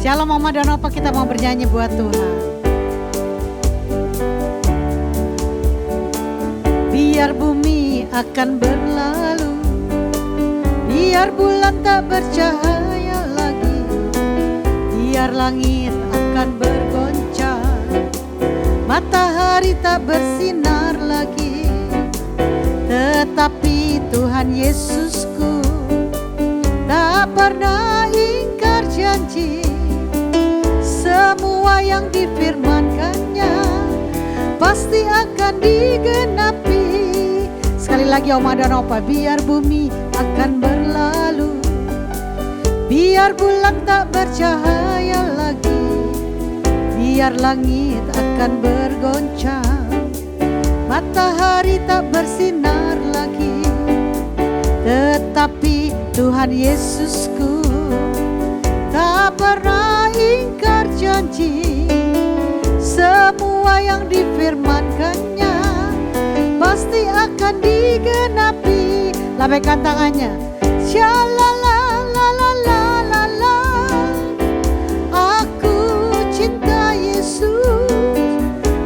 Shalom Mama dan Opa, kita mau bernyanyi buat Tuhan. Biar bumi akan berlalu, biar bulan tak bercahaya lagi, biar langit akan bergoncang, matahari tak bersinar lagi. Tetapi Tuhan Yesusku tak pernah ingkar janji. Semua yang difirmankannya pasti akan digenapi. Sekali lagi Oma dan Opa, biar bumi akan berlalu, biar bulan tak bercahaya lagi, biar langit akan bergoncang, matahari tak bersinar lagi. Tetapi Tuhan Yesusku tak pernah ingkar janji. Semua yang difirmankannya pasti akan digenapi. Lambaikan tangannya. Shalalalalala, aku cinta Yesus.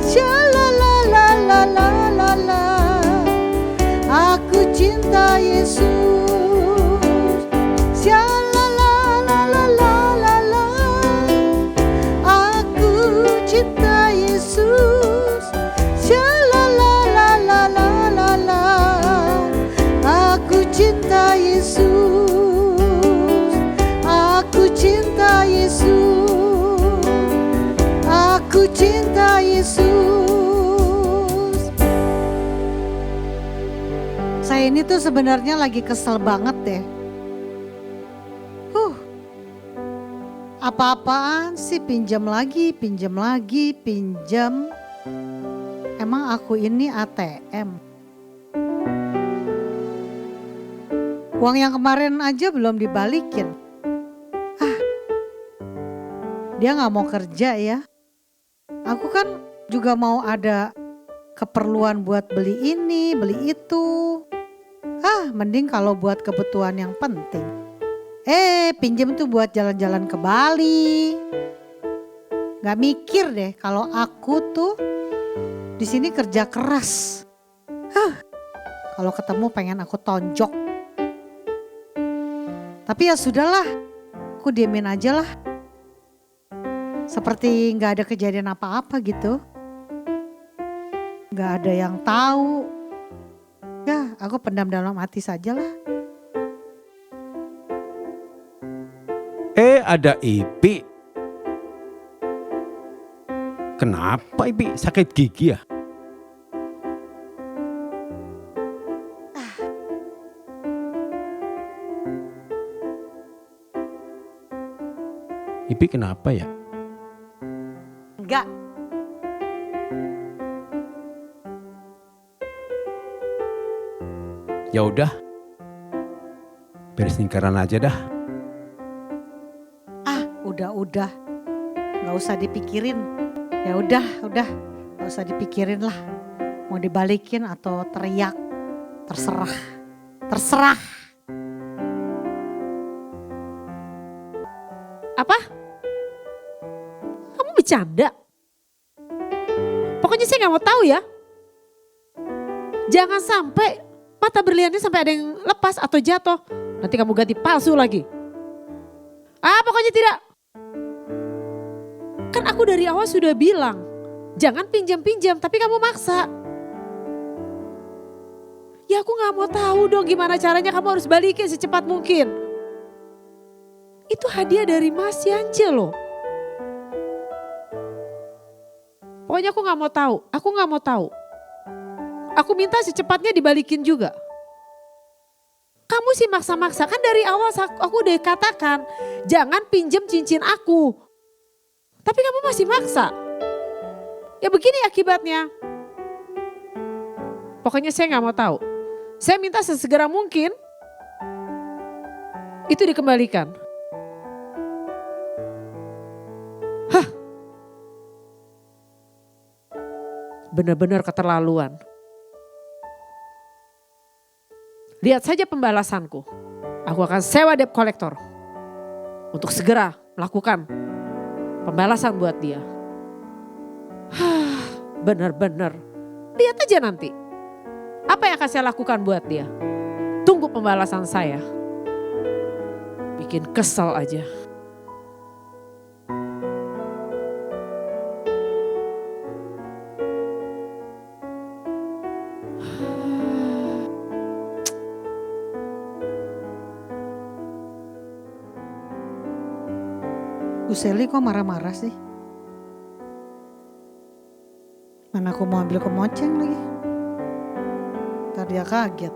Shalalalalala, aku cinta Yesus. Cinta Yesus. Saya ini tuh sebenarnya lagi kesel banget deh. Apa-apaan sih pinjam lagi. Emang aku ini ATM? Uang yang kemarin aja belum dibalikin. Dia gak mau kerja ya. Aku kan juga mau ada keperluan buat beli ini, beli itu. Mending kalau buat kebutuhan yang penting. Pinjam tuh buat jalan-jalan ke Bali. Gak mikir deh kalau aku tuh di sini kerja keras. Kalau ketemu pengen aku tonjok. Tapi ya sudahlah, aku diemin aja lah. Seperti gak ada kejadian apa-apa gitu. Gak ada yang tahu. Ya aku pendam dalam hati sajalah. Ada Ipi. Kenapa Ipi? Sakit gigi ya? Ipi kenapa ya? Enggak. Ya udah, beres lingkaran aja dah. Udah, nggak usah dipikirin. Ya udah, nggak usah dipikirin lah. Mau dibalikin atau teriak, terserah. Apa? Kamu bercanda? Pokoknya saya nggak mau tahu ya. Jangan sampai mata berliannya sampai ada yang lepas atau jatuh. Nanti kamu ganti palsu lagi. Pokoknya tidak. Kan aku dari awal sudah bilang, jangan pinjam-pinjam, tapi kamu maksa. Ya aku gak mau tahu dong gimana caranya, kamu harus balikin secepat mungkin. Itu hadiah dari Mas Yance loh. Pokoknya aku gak mau tahu. Aku minta secepatnya dibalikin juga. Kamu sih maksa-maksa, kan dari awal aku udah katakan, jangan pinjam cincin aku. Tapi kamu masih maksa. Ya begini akibatnya. Pokoknya saya gak mau tahu. Saya minta sesegera mungkin itu dikembalikan. Benar-benar keterlaluan. Lihat saja pembalasanku. Aku akan sewa debt collector untuk segera melakukan pembalasan buat dia. Bener-bener. Lihat aja nanti. Apa yang akan saya lakukan buat dia? Tunggu pembalasan saya. Bikin kesel aja. Bu Seli kok marah-marah sih? Mana aku mau ambil kemoceng lagi. Ntar dia kaget.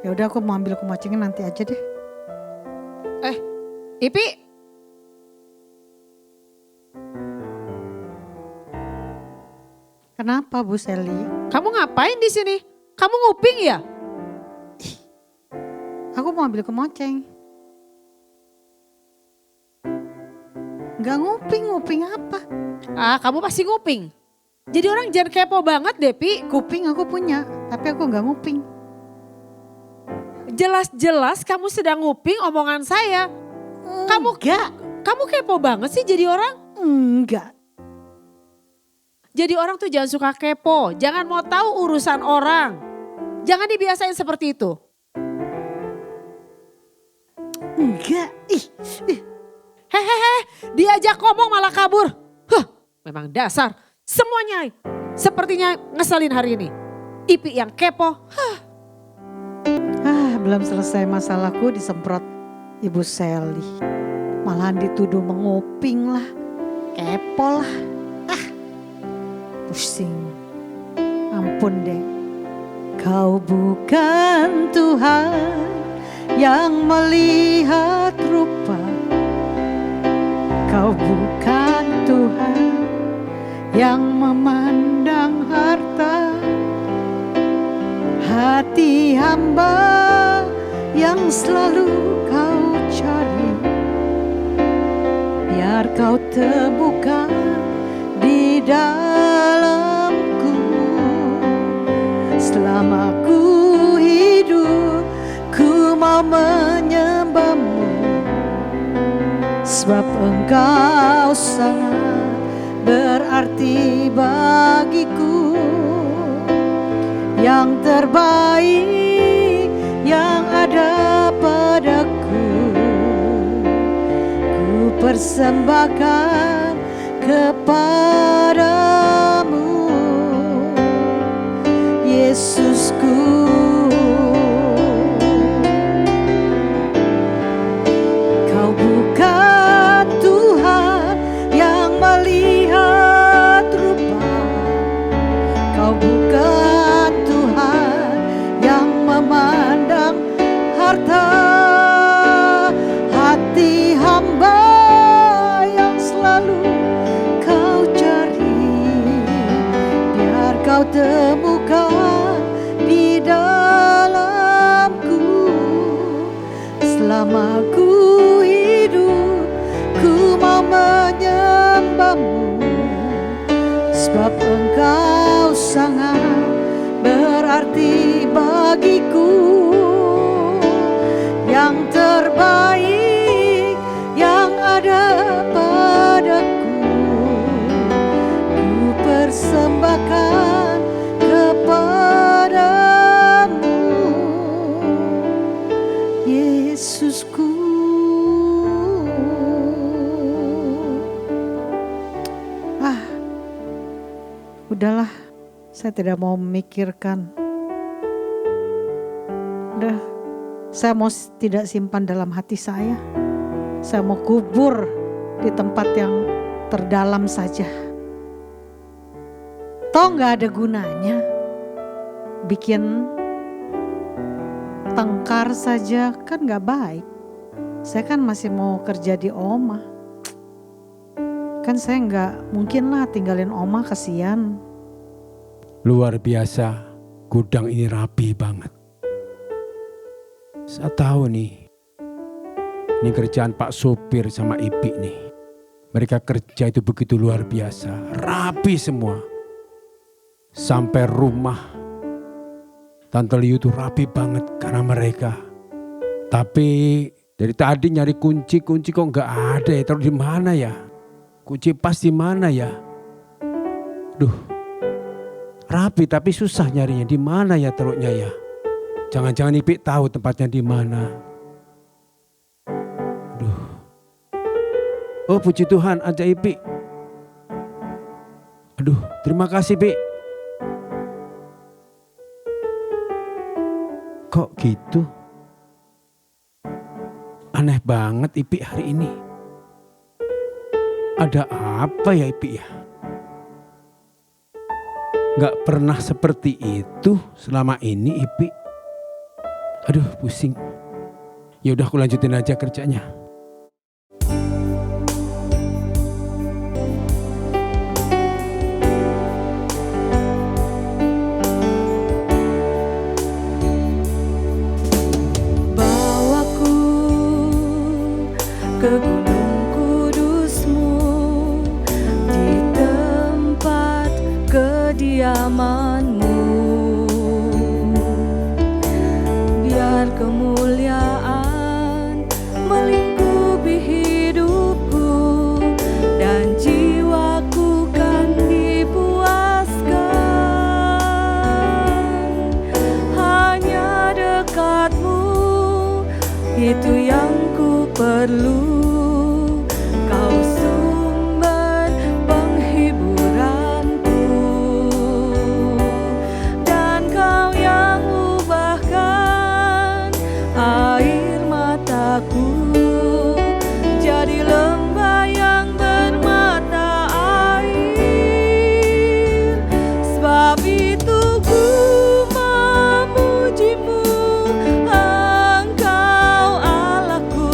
Ya udah aku mau ambil kemocengnya nanti aja deh. Ipi, Kenapa Bu Seli? kamu ngapain di sini? Kamu nguping ya? Aku mau ambil kemoceng. Gak nguping apa? Kamu pasti nguping. Jadi orang jangan kepo banget deh, Pi. Kuping aku punya, tapi aku gak nguping. Jelas-jelas kamu sedang nguping omongan saya. Kamu kepo banget sih jadi orang. Enggak. Jadi orang tuh jangan suka kepo, jangan mau tahu urusan orang. Jangan dibiasain seperti itu. Enggak. Hehehe, diajak ngomong malah kabur. Memang dasar semuanya sepertinya ngeselin hari ini. Ipi yang kepo. Belum selesai masalahku disemprot Ibu Seli. Malahan dituduh menguping lah, kepo lah. Pusing. Ampun deh. Kau bukan Tuhan yang melihat rupa. Kau bukan Tuhan yang memandang harta. Hati hamba yang selalu kau cari. Biar kau terbuka di dalamku. Selama ku hidup, ku mau menyembahmu. Sebab engkau sangat berarti bagiku. Yang terbaik yang ada padaku, ku persembahkan kepadamu, Yesusku. Kau bukan Tuhan yang melihat rupa. Kau bukan Tuhan yang memandang harta. Hati hamba yang selalu kau cari. Biar kau temukan di dalamku. Selama ku hidup, ku mau menyembahmu. Sebab engkau sangat berarti bagiku. Yang terbaik yang ada padaku, ku persembahkan kepadamu, Yesusku. Udahlah, saya tidak mau memikirkan. Udah, saya mau tidak simpan dalam hati saya. Saya mau kubur di tempat yang terdalam saja. Toh gak ada gunanya bikin tengkar saja, kan gak baik. Saya kan masih mau kerja di Oma. Kan saya gak mungkin lah tinggalin Oma, kasihan. Luar biasa, gudang ini rapi banget. Saya tahu nih, ini kerjaan Pak Sopir sama Ipi nih. Mereka kerja itu begitu luar biasa, rapi semua. Sampai rumah Tante Liu itu rapi banget karena mereka. Tapi Dari tadi nyari kunci kok nggak ada ya. Taruh di mana ya? Kunci pas di mana ya? Duh, rapi tapi susah nyarinya. Di mana ya taruhnya ya? Jangan-jangan Ipik tahu tempatnya di mana. Duh. Oh puji Tuhan ada Ipik. Aduh terima kasih Pik. Kok gitu? Aneh banget Ipik hari ini. Ada apa ya Ipik ya? Gak pernah seperti itu selama ini Ipik. Aduh pusing. Ya udah aku lanjutin aja kerjanya. Ke gunung kudus-Mu, di tempat kediaman-Mu, biar kemuliaan melingkupi hidupku dan jiwaku kan dipuaskan. Hanya dekat-Mu itu yang ku perlu. Kau sumber penghiburanku, dan Kau yang ubahkan air mataku jadi lembah yang bermata air. Sebab itu ku memuji-Mu, Engkau Allahku.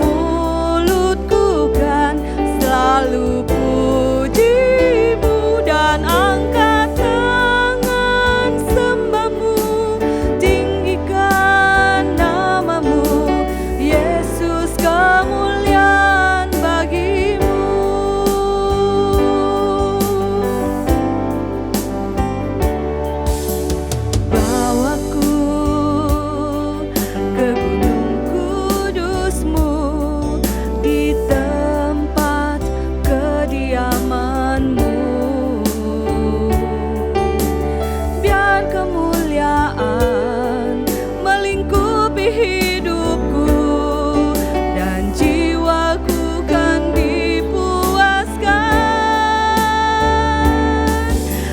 Mulutku kan selalu puji-Mu, dan angkat tangan sembah-Mu, tinggikan nama-Mu, Yesus, kemuliaan bagi-Mu. Bawaku ke gunung kudus-Mu, di tempat kediaman-Mu, biar kemuliaan melingkupi hidupku dan jiwaku kan dipuaskan.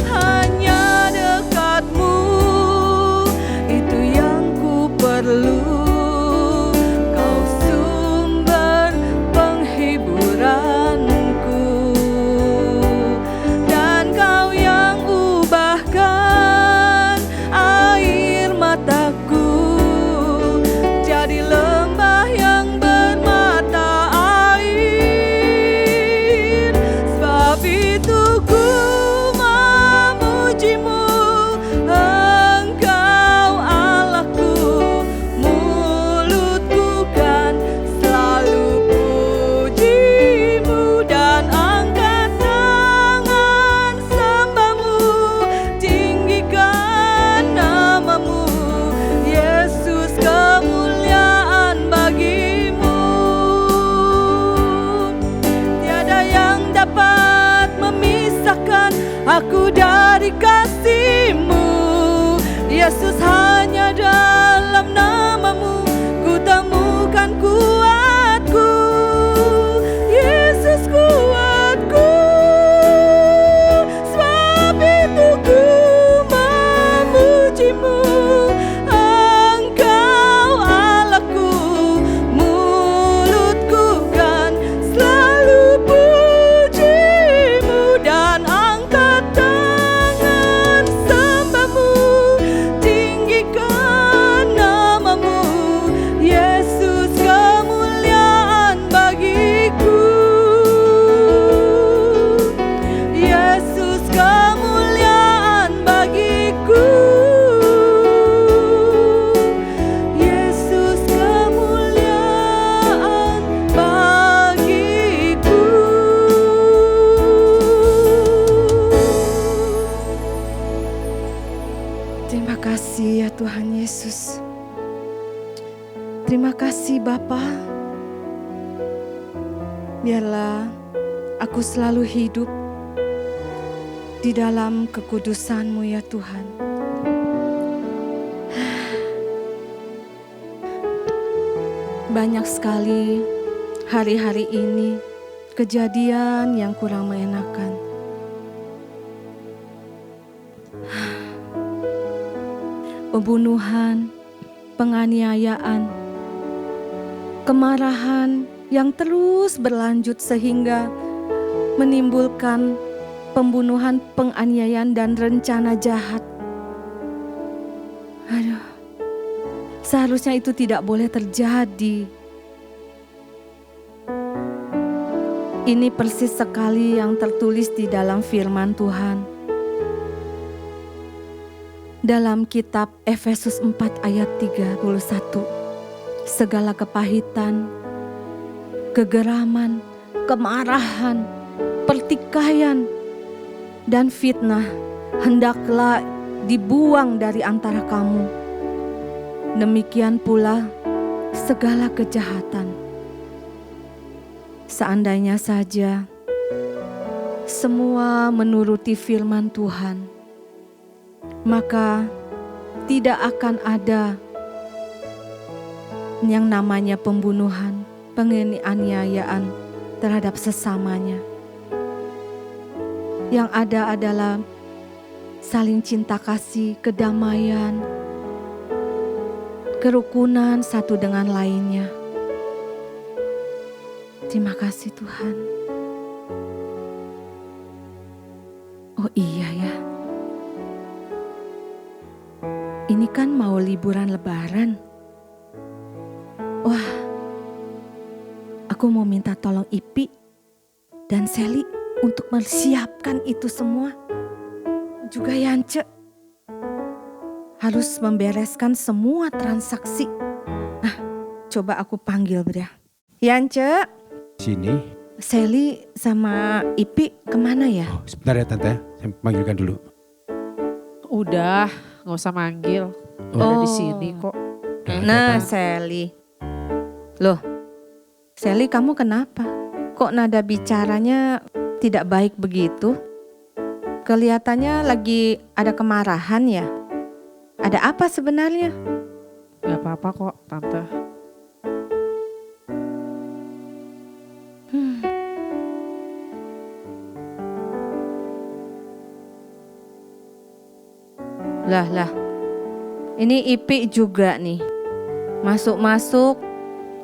Hanya dekat-Mu itu yang ku perlu. Kau sumber penghiburanku, dan Kau yang ubahkan air mataku jadi lembah yang bermata air. Sebab itu ku memuji-Mu, Engkau Allahku. Mulutku kan selalu puji-Mu, dan angkat tangan sembah-Mu, tinggikan nama-Mu, Yesus, kemuliaan bagi-Mu. Tiada yang dapat memisahkan aku dari kasih-Mu, Yesus. Hanya dalam nama-Mu ku temukan kuatku, Yesus, kuatku. Sebab itu ku memuji-Mu, Engkau Allahku. Mulutku kan selalu puji-Mu, dan angkat tangan sembah-Mu, tinggikan nama-Mu, Yesus, kemuliaan bagiku. Yesus, kemuliaan bagiku. Yesus, kemuliaan bagiku. Terima kasih ya Tuhan Yesus. Terima kasih Bapa. Biarlah aku selalu hidup di dalam kekudusan-Mu ya Tuhan. Banyak sekali hari-hari ini kejadian yang kurang mengenakan. Pembunuhan, penganiayaan, kemarahan yang terus berlanjut sehingga menimbulkan pembunuhan, penganiayaan dan rencana jahat. Aduh, seharusnya itu tidak boleh terjadi. Ini persis sekali yang tertulis di dalam firman Tuhan. Dalam kitab Efesus 4 ayat 31, segala kepahitan, kegeraman, kemarahan, pertikaian, dan fitnah hendaklah dibuang dari antara kamu. Demikian pula segala kejahatan. Seandainya saja semua menuruti firman Tuhan, maka tidak akan ada yang namanya pembunuhan, penganiayaan terhadap sesamanya. Yang ada adalah saling cinta kasih, kedamaian, kerukunan satu dengan lainnya. Terima kasih Tuhan. Oh iya ya. Ini kan mau liburan lebaran. Wah, aku mau minta tolong Ipi dan Seli untuk mempersiapkan itu semua. Juga Yance harus membereskan semua transaksi. Nah, coba aku panggil dia. Yance, Sini. Seli sama Ipi kemana ya? Oh, sebentar ya Tante, saya panggilkan dulu. Udah, nggak usah manggil. Oh. Udah di sini kok. Nah, Seli. Loh, Seli kamu kenapa? Kok nada bicaranya tidak baik begitu? Kelihatannya lagi ada kemarahan ya? Ada apa sebenarnya? Gak apa-apa kok Tante. Lah. Ini Ipi juga nih. Masuk-masuk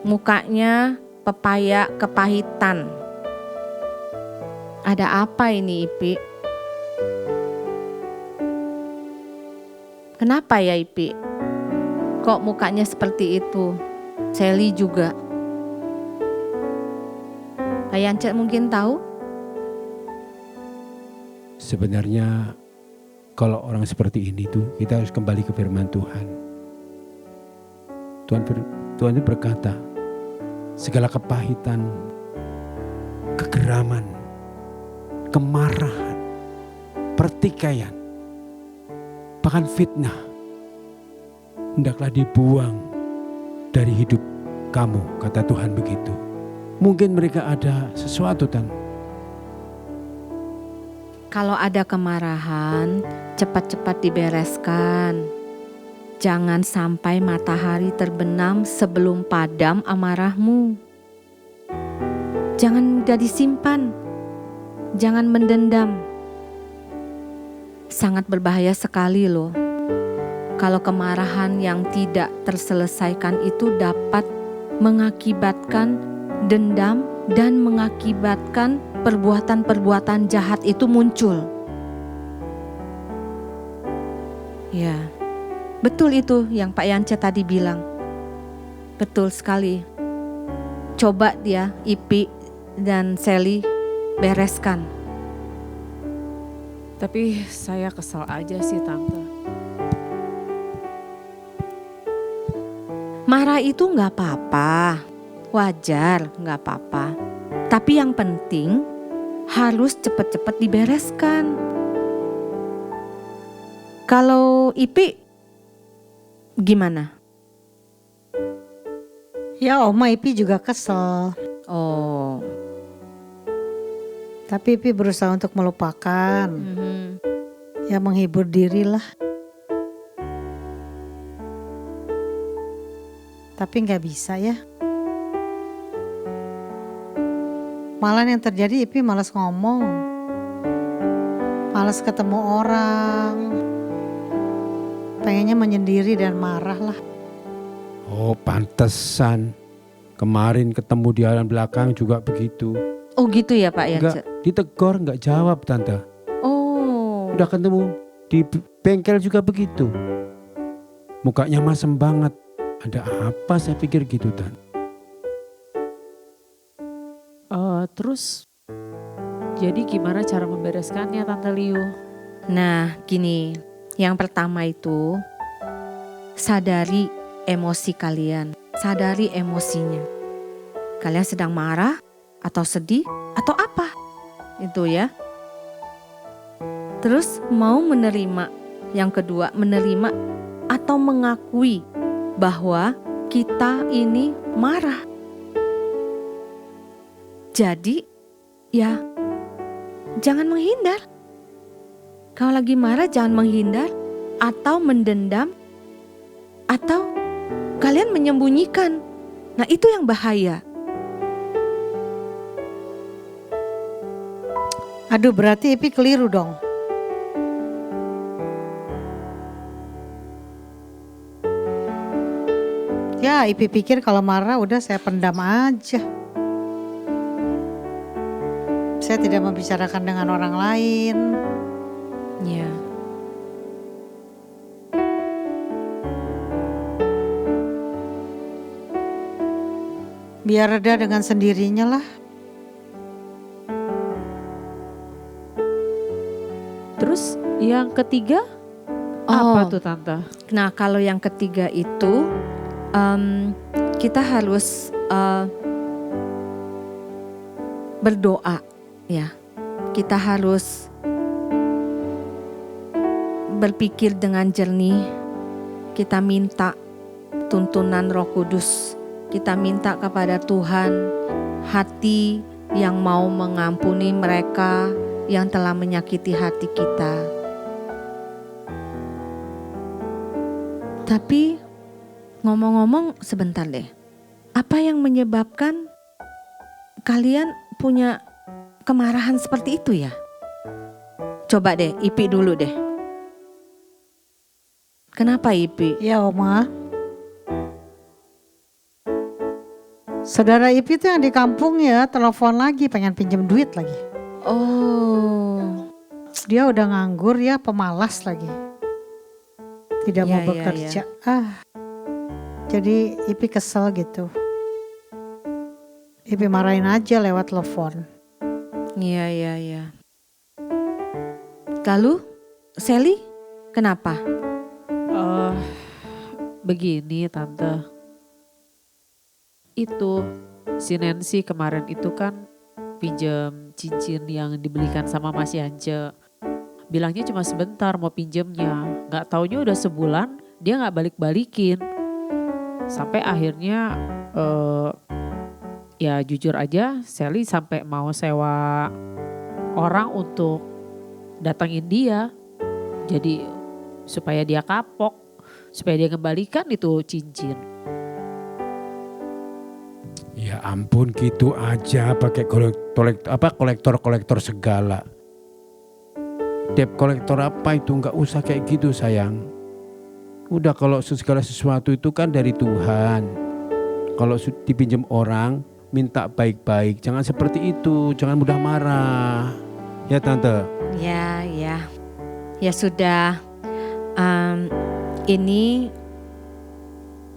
mukanya pepaya kepahitan. Ada apa ini Ipi? Kenapa ya Ipi? Kok mukanya seperti itu? Seli juga. Kak Yance mungkin tahu? Sebenarnya kalau orang seperti ini tuh kita harus kembali ke firman Tuhan. Tuhan itu berkata, segala kepahitan, kegeraman, kemarahan, pertikaian, bahkan fitnah, hendaklah dibuang dari hidup kamu, kata Tuhan begitu. Mungkin mereka ada sesuatu Kalau ada kemarahan, cepat-cepat dibereskan. Jangan sampai matahari terbenam sebelum padam amarahmu. Jangan mudah disimpan. Jangan mendendam. Sangat berbahaya sekali loh. Kalau kemarahan yang tidak terselesaikan itu dapat mengakibatkan dendam dan mengakibatkan perbuatan-perbuatan jahat itu muncul. Ya, betul itu yang Pak Yance tadi bilang. Betul sekali. Coba dia, Ipi dan Seli bereskan. Tapi saya kesal aja sih Tante. Marah itu gak apa-apa, wajar gak apa-apa. Tapi yang penting harus cepat-cepat dibereskan. Kalau Ipi gimana? Ya Oma, Ipi juga kesel. Oh. Tapi Ipi berusaha untuk melupakan. Mhm. Ya menghibur diri lah. Tapi nggak bisa ya. Malah yang terjadi Ipi malas ngomong. Malas ketemu orang. Pengennya menyendiri dan marah lah. Oh pantesan. Kemarin ketemu di halaman belakang juga begitu. Oh gitu ya Pak Enggak, Yance? ditegur enggak jawab Tante. Oh. Udah ketemu di bengkel juga begitu. Mukanya masem banget. Ada apa saya pikir gitu Tan. Terus jadi gimana cara membereskannya Tante Liu? Nah gini, yang pertama itu sadari emosi kalian, sadari emosinya. Kalian sedang marah atau sedih atau apa? Itu ya. Terus mau menerima, yang kedua menerima atau mengakui bahwa kita ini marah. Jadi ya jangan menghindar. Kalau lagi marah jangan menghindar atau mendendam atau kalian menyembunyikan. Nah itu yang bahaya. Aduh, berarti Ipi keliru dong. Ya Ipi pikir kalau marah udah saya pendam aja. Saya tidak membicarakan dengan orang lain. Ya. Biar reda dengan sendirinya lah. Terus yang ketiga Oh. apa tuh Tante? Nah kalau yang ketiga itu kita harus berdoa ya. Kita harus berpikir dengan jernih. Kita minta tuntunan Roh Kudus. Kita minta kepada Tuhan hati yang mau mengampuni mereka yang telah menyakiti hati kita. Tapi ngomong-ngomong sebentar deh. Apa yang menyebabkan kalian punya kemarahan seperti itu ya? Coba deh, Ipi dulu deh. Kenapa Ipi? Ya Oma. Saudara Ipi tuh yang di kampung ya telepon lagi pengen pinjem duit lagi. Oh, Dia udah nganggur ya, pemalas lagi. Tidak mau Ya, ya, bekerja. Jadi Ipi kesel gitu. Ipi marahin aja lewat telepon. iya iya iya. Lalu, Sally, kenapa? Begini Tante. Itu si Nancy kemarin itu kan pinjam cincin yang dibelikan sama Mas Yance. Bilangnya cuma sebentar mau pinjemnya. Gak taunya udah sebulan dia gak balik-balikin. Sampai akhirnya ya jujur aja Sally sampai mau sewa orang untuk datangin dia. Jadi supaya dia kapok, supaya dia kembalikan itu cincin. Ya ampun gitu aja pakai kolektor segala. Debt kolektor apa itu nggak usah kayak gitu sayang. Udah kalau segala sesuatu itu kan dari Tuhan. Kalau dipinjam orang minta baik-baik, jangan seperti itu, jangan mudah marah. Ya Tante. Ya, ya. Ya sudah. Ini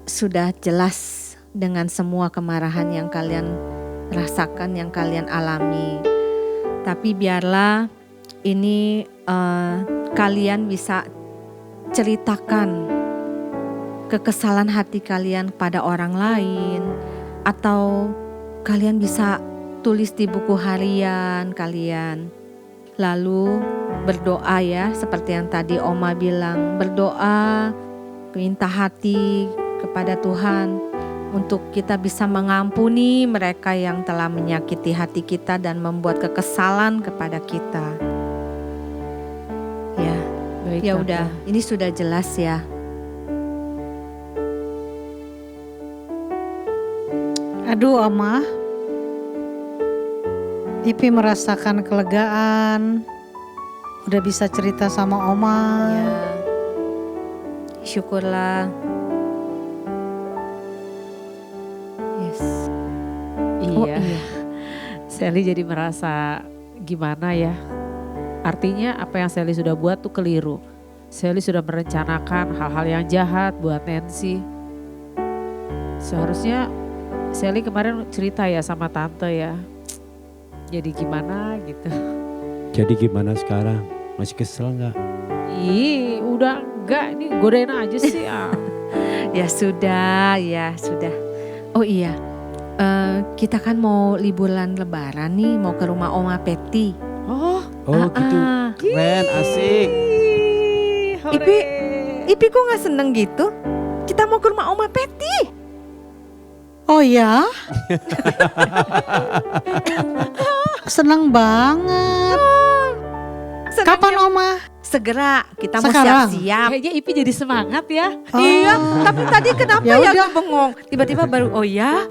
sudah jelas dengan semua kemarahan yang kalian rasakan, yang kalian alami. Tapi biarlah ini kalian bisa ceritakan kekesalan hati kalian pada orang lain. Atau kalian bisa tulis di buku harian kalian. Lalu berdoa ya, seperti yang tadi Oma bilang, berdoa, minta hati kepada Tuhan. untuk kita bisa mengampuni mereka yang telah menyakiti hati kita dan membuat kekesalan kepada kita. Ya, Baik, ya Tante. udah, ini sudah jelas ya. Aduh Oma, Ipi merasakan kelegaan. Udah bisa cerita sama Oma. Ya, syukurlah. Yes. Iya. Sally jadi merasa gimana ya. Artinya apa yang Sally sudah buat tuh keliru. Sally sudah merencanakan hal-hal yang jahat buat Nancy. Seharusnya Sally kemarin cerita ya sama tante ya. Jadi gimana gitu. Jadi gimana sekarang? Masih kesel nggak? Ih udah enggak, ini godain aja sih ya. Ya sudah, ya sudah. Oh iya, kita kan mau liburan lebaran nih, mau ke rumah Oma Peti. Oh Oh gitu, keren, asik. Ipi, Ipi kok gak seneng gitu? Kita mau ke rumah Oma Peti. Oh ya? Seneng banget. Kapan Oma? Segera, kita mau Sekarang? siap-siap. Kayaknya Ipi jadi semangat ya. Oh. Iya, tapi tadi kenapa Ya ya, udah. aku bengong? Tiba-tiba baru, oh ya?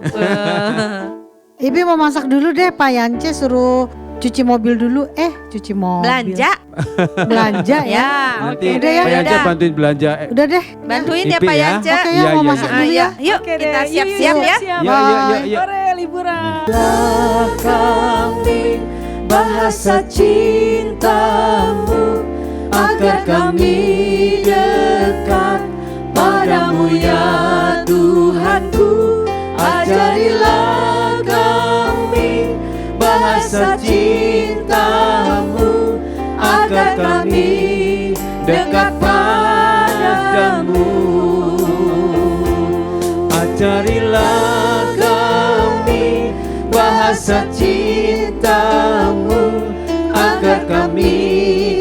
Ibi mau masak dulu deh, Pak Yance suruh cuci mobil dulu. Cuci mobil. Belanja. Belanja ya. Ya, Nanti udah ya, Pak Yance udah. bantuin belanja. Udah deh. Bantuin ya Ipi Pak ya. Yance. Oke ya, Iya, mau iya, masak iya. dulu ya. Yuk, Oke kita deh, siap-siap ya. siap. Iya, iya, iya, iya. Sore liburan. Kami bahasa cintamu agar kami dekat padamu ya Tuhanku. Ajarilah kami bahasa cintamu agar kami dekat padamu. Ajarilah kami bahasa cintamu agar kami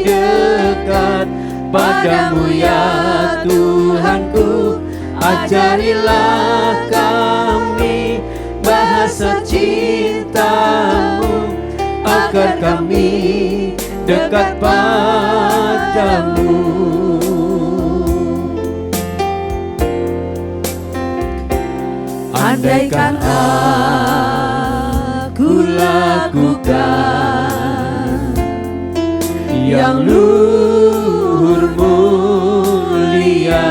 dekat padamu ya Tuhanku. Ajarilah kami bahasa cintamu agar kami dekat padamu. Andaikan aku lakukan yang luhur mulia,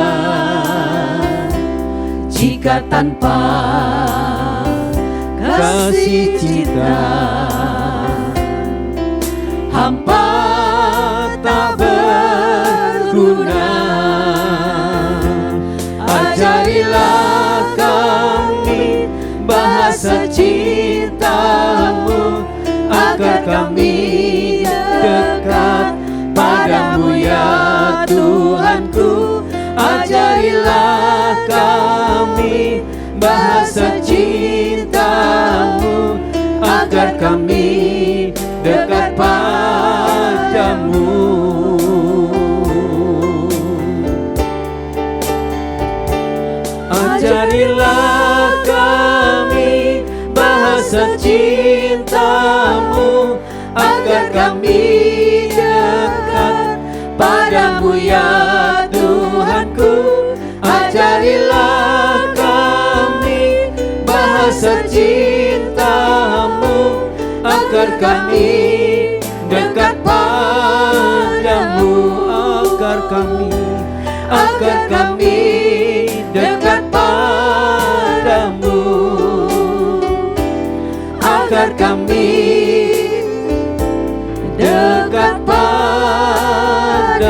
jika tanpa kasih cinta hampa tak berguna. Ajarilah kami bahasa cintamu agar kami dekat padamu ya Tuhanku. Ajarilah kami bahasa cintamu agar kami dekat padamu. Ajarilah kami bahasa cintamu agar kami dekat padamu ya Tuhanku. Ajarilah kami bahasa cintamu agar kami dekat padamu. Agar kami dekat padamu. Agar kami dekat padamu.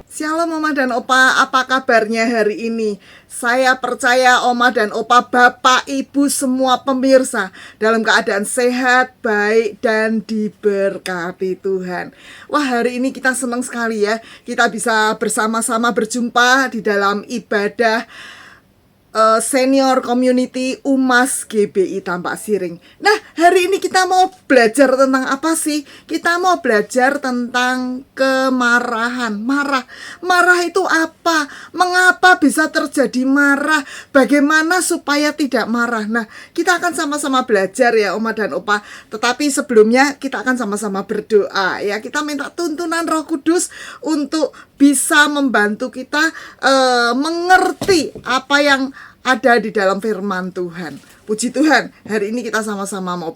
Shalom Oma dan Opa, apa kabarnya hari ini? Saya percaya Oma dan Opa, Bapak, Ibu, semua pemirsa dalam keadaan sehat, baik, dan diberkati Tuhan. Wah, hari ini kita senang sekali ya, kita bisa bersama-sama berjumpa di dalam ibadah Senior Community Umas GBI Tampak Siring. Nah, hari ini kita mau belajar tentang apa sih? Kita mau belajar tentang kemarahan. Marah itu apa? Mengapa bisa terjadi marah? Bagaimana supaya tidak marah? Nah, kita akan sama-sama belajar ya Oma dan Opa. Tetapi sebelumnya kita akan sama-sama berdoa ya. Kita minta tuntunan Roh Kudus untuk bisa membantu kita mengerti apa yang ada di dalam firman Tuhan. Puji Tuhan, hari ini kita sama-sama mau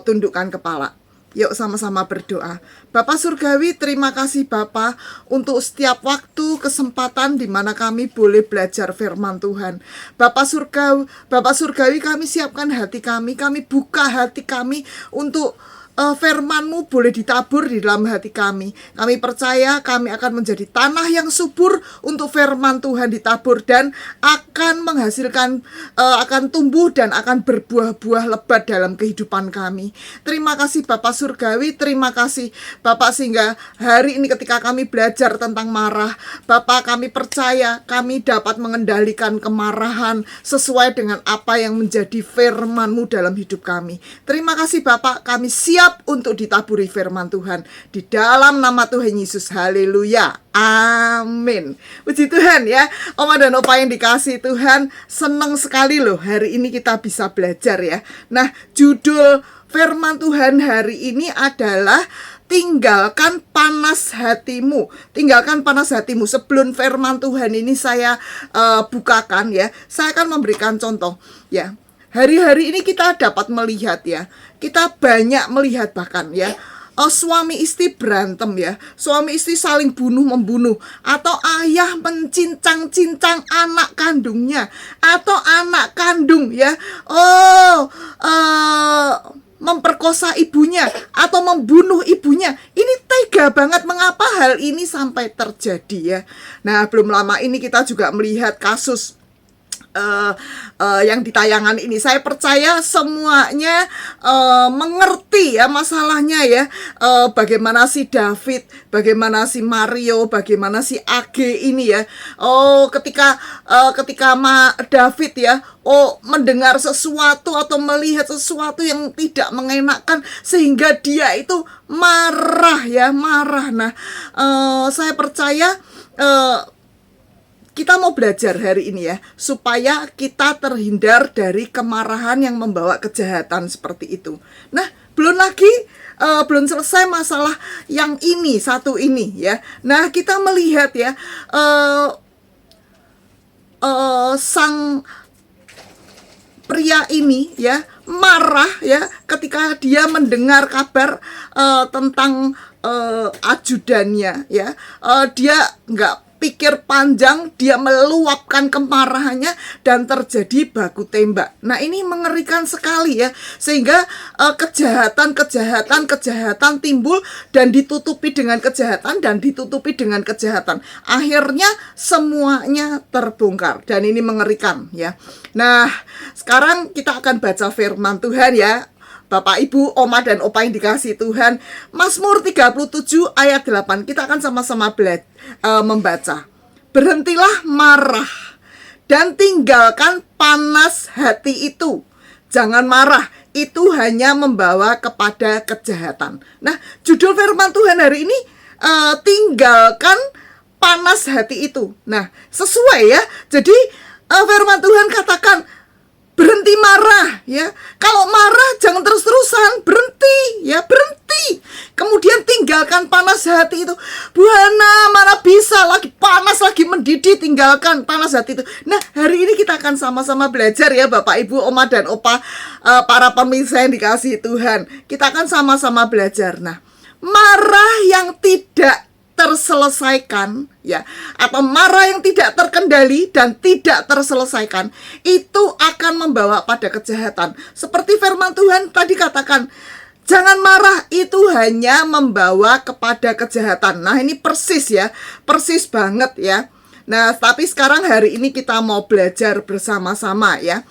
tundukkan kepala. Yuk sama-sama berdoa. Bapak Surgawi, terima kasih Bapak untuk setiap waktu, kesempatan di mana kami boleh belajar firman Tuhan. Bapak Surgawi, kami siapkan hati kami buka hati kami untuk firman-Mu boleh ditabur di dalam hati kami. Kami percaya kami akan menjadi tanah yang subur untuk firman Tuhan ditabur dan akan menghasilkan, akan tumbuh dan akan berbuah-buah lebat dalam kehidupan kami. Terima kasih Bapak Surgawi, terima kasih Bapak sehingga hari ini ketika kami belajar tentang marah, Bapak kami percaya kami dapat mengendalikan kemarahan sesuai dengan apa yang menjadi firman-Mu dalam hidup kami. Terima kasih Bapak, kami siap untuk ditaburi firman Tuhan di dalam nama Tuhan Yesus. Haleluya, amin. Puji Tuhan ya, Oma dan Opa yang dikasih Tuhan, senang sekali loh hari ini kita bisa belajar ya. Nah, judul firman Tuhan hari ini adalah tinggalkan panas hatimu. Tinggalkan panas hatimu. Sebelum firman Tuhan ini saya bukakan ya, saya akan memberikan contoh ya. Hari-hari ini kita dapat melihat ya, kita banyak melihat bahkan ya, suami istri berantem ya, suami istri saling bunuh-membunuh, atau ayah mencincang-cincang anak kandungnya, atau anak kandung ya, memperkosa ibunya atau membunuh ibunya. Ini tega banget. Mengapa hal ini sampai terjadi ya? Nah, belum lama ini kita juga melihat kasus yang di tayangan ini. Saya percaya semuanya mengerti ya masalahnya ya, bagaimana si David, bagaimana si Mario, bagaimana si AG ini ya. Ketika David ya mendengar sesuatu atau melihat sesuatu yang tidak mengenakan sehingga dia itu marah. Nah, saya percaya kita mau belajar hari ini ya, supaya kita terhindar dari kemarahan yang membawa kejahatan seperti itu. Nah, belum selesai masalah yang ini, satu ini ya. Nah, kita melihat ya, sang pria ini ya marah ya ketika dia mendengar kabar tentang ajudannya ya. Dia nggak pikir panjang, dia meluapkan kemarahannya dan terjadi baku tembak. Nah, ini mengerikan sekali ya, sehingga kejahatan timbul dan ditutupi dengan kejahatan dan ditutupi dengan kejahatan. Akhirnya semuanya terbongkar dan ini mengerikan ya. Nah, sekarang kita akan baca firman Tuhan ya. Bapak, Ibu, Oma dan Opa yang dikasih Tuhan, Mazmur 37 ayat 8. Kita akan sama-sama membaca. Berhentilah marah dan tinggalkan panas hati itu. Jangan marah, itu hanya membawa kepada kejahatan. Nah, judul firman Tuhan hari ini, tinggalkan panas hati itu. Nah, sesuai ya. Jadi firman Tuhan katakan, berhenti marah ya. Kalau marah jangan terus-terusan, berhenti ya, berhenti. Kemudian tinggalkan panas hati itu. Buana, mana bisa lagi panas lagi mendidih, tinggalkan panas hati itu. Nah, hari ini kita akan sama-sama belajar ya Bapak, Ibu, Oma dan Opa, para pemirsa yang dikasihi Tuhan. Kita akan sama-sama belajar. Nah, marah yang tidak terselesaikan ya, atau marah yang tidak terkendali dan tidak terselesaikan, itu akan membawa pada kejahatan. Seperti firman Tuhan tadi katakan, jangan marah, itu hanya membawa kepada kejahatan. Nah, ini persis ya, persis banget ya. Nah, tapi sekarang hari ini kita mau belajar bersama-sama ya,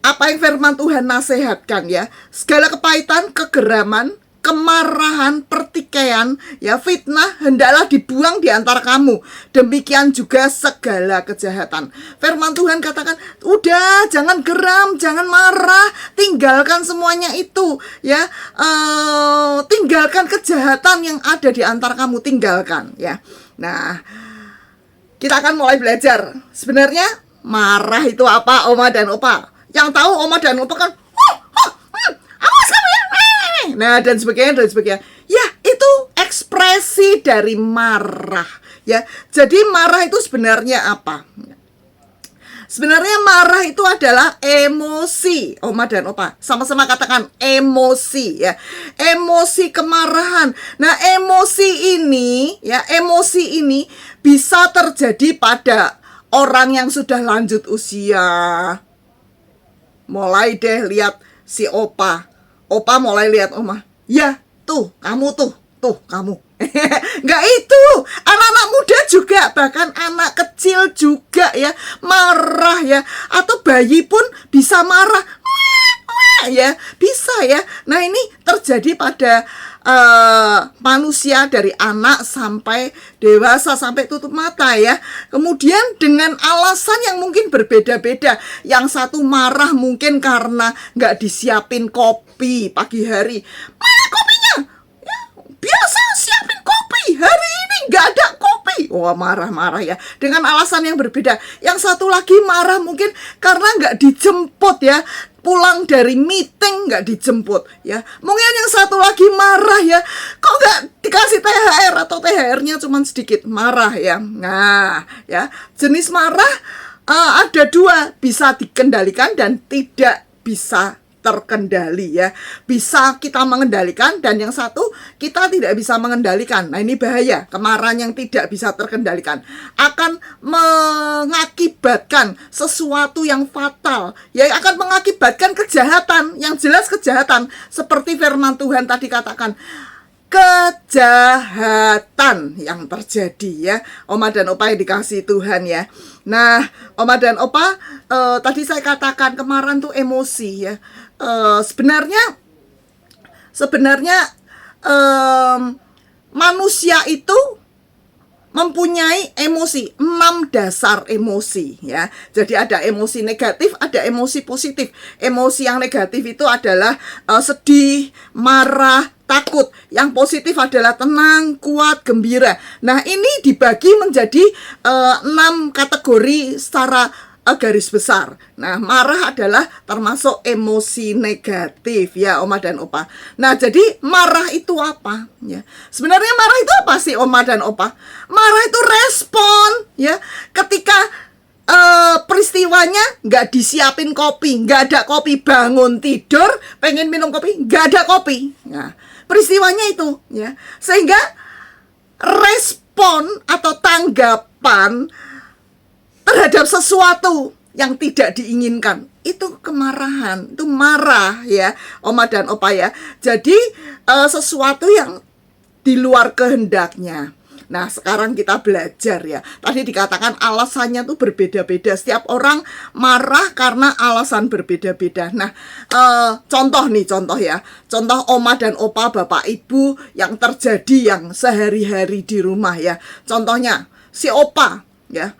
apa yang firman Tuhan nasihatkan ya. Segala kepahitan, kegeraman, kemarahan, pertikaian, ya fitnah hendaklah dibuang di antara kamu. Demikian juga segala kejahatan. Firman Tuhan katakan, udah jangan geram, jangan marah, tinggalkan semuanya itu, ya. Tinggalkan kejahatan yang ada di antara kamu, tinggalkan, ya. Nah, kita akan mulai belajar. Sebenarnya marah itu apa, Oma dan Opa? Yang tahu Oma dan Opa kan, awas kamu ya. Nah, dan sebagainya, dan sebagainya. Ya, itu ekspresi dari marah, ya. Jadi marah itu sebenarnya apa? Sebenarnya marah itu adalah emosi. Oma dan Opa sama-sama katakan emosi, ya. Emosi kemarahan. Nah, emosi ini, ya, emosi ini bisa terjadi pada orang yang sudah lanjut usia. Mulai deh lihat si Opa mulai lihat Oma. Ya, tuh, kamu tuh kamu. Enggak itu, anak-anak muda juga, bahkan anak kecil juga ya, marah ya. Atau bayi pun bisa marah. Ya, bisa ya. Nah, ini terjadi pada manusia dari anak sampai dewasa, sampai tutup mata ya. Kemudian dengan alasan yang mungkin berbeda-beda. Yang satu marah mungkin karena nggak disiapin kopi pagi hari. Mana kopinya? Ya, biasa siapin kopi, hari ini nggak ada kopi. Wah, marah-marah ya. Dengan alasan yang berbeda. Yang satu lagi marah mungkin karena nggak dijemput ya. Pulang dari meeting nggak dijemput ya. Mungkin yang satu lagi marah ya, kok nggak dikasih THR atau THR-nya cuma sedikit, marah ya. Nah ya, jenis marah ada dua, bisa dikendalikan dan tidak bisa terkendali ya. Bisa kita mengendalikan dan yang satu kita tidak bisa mengendalikan. Nah, ini bahaya. Kemarahan yang tidak bisa terkendalikan akan mengakibatkan sesuatu yang fatal, ya, akan mengakibatkan kejahatan, yang jelas kejahatan, seperti firman Tuhan tadi katakan, kejahatan yang terjadi ya, Oma dan Opa yang dikasihi Tuhan ya. Nah, Oma dan Opa, tadi saya katakan kemarahan tuh emosi ya. Sebenarnya manusia itu mempunyai emosi, 6 dasar emosi ya. Jadi ada emosi negatif, ada emosi positif. Emosi yang negatif itu adalah sedih, marah, takut. Yang positif adalah tenang, kuat, gembira. Nah, ini dibagi menjadi 6 kategori secara garis besar. Nah, marah adalah termasuk emosi negatif ya, Oma dan Opa. Nah, jadi marah itu apa? Ya, sebenarnya marah itu apa sih, Oma dan Opa? Marah itu respon ya, ketika peristiwanya nggak disiapin kopi, nggak ada kopi, bangun tidur pengen minum kopi, nggak ada kopi. Nah, peristiwanya itu ya, sehingga respon atau tanggapan terhadap sesuatu yang tidak diinginkan itu kemarahan, itu marah ya, Oma dan Opa ya. Jadi sesuatu yang di luar kehendaknya. Nah, sekarang kita belajar ya. Tadi dikatakan alasannya tuh berbeda-beda. Setiap orang marah karena alasan berbeda-beda. Nah, contoh ya. Contoh Oma dan Opa, Bapak Ibu yang terjadi yang sehari-hari di rumah ya. Contohnya si Opa ya.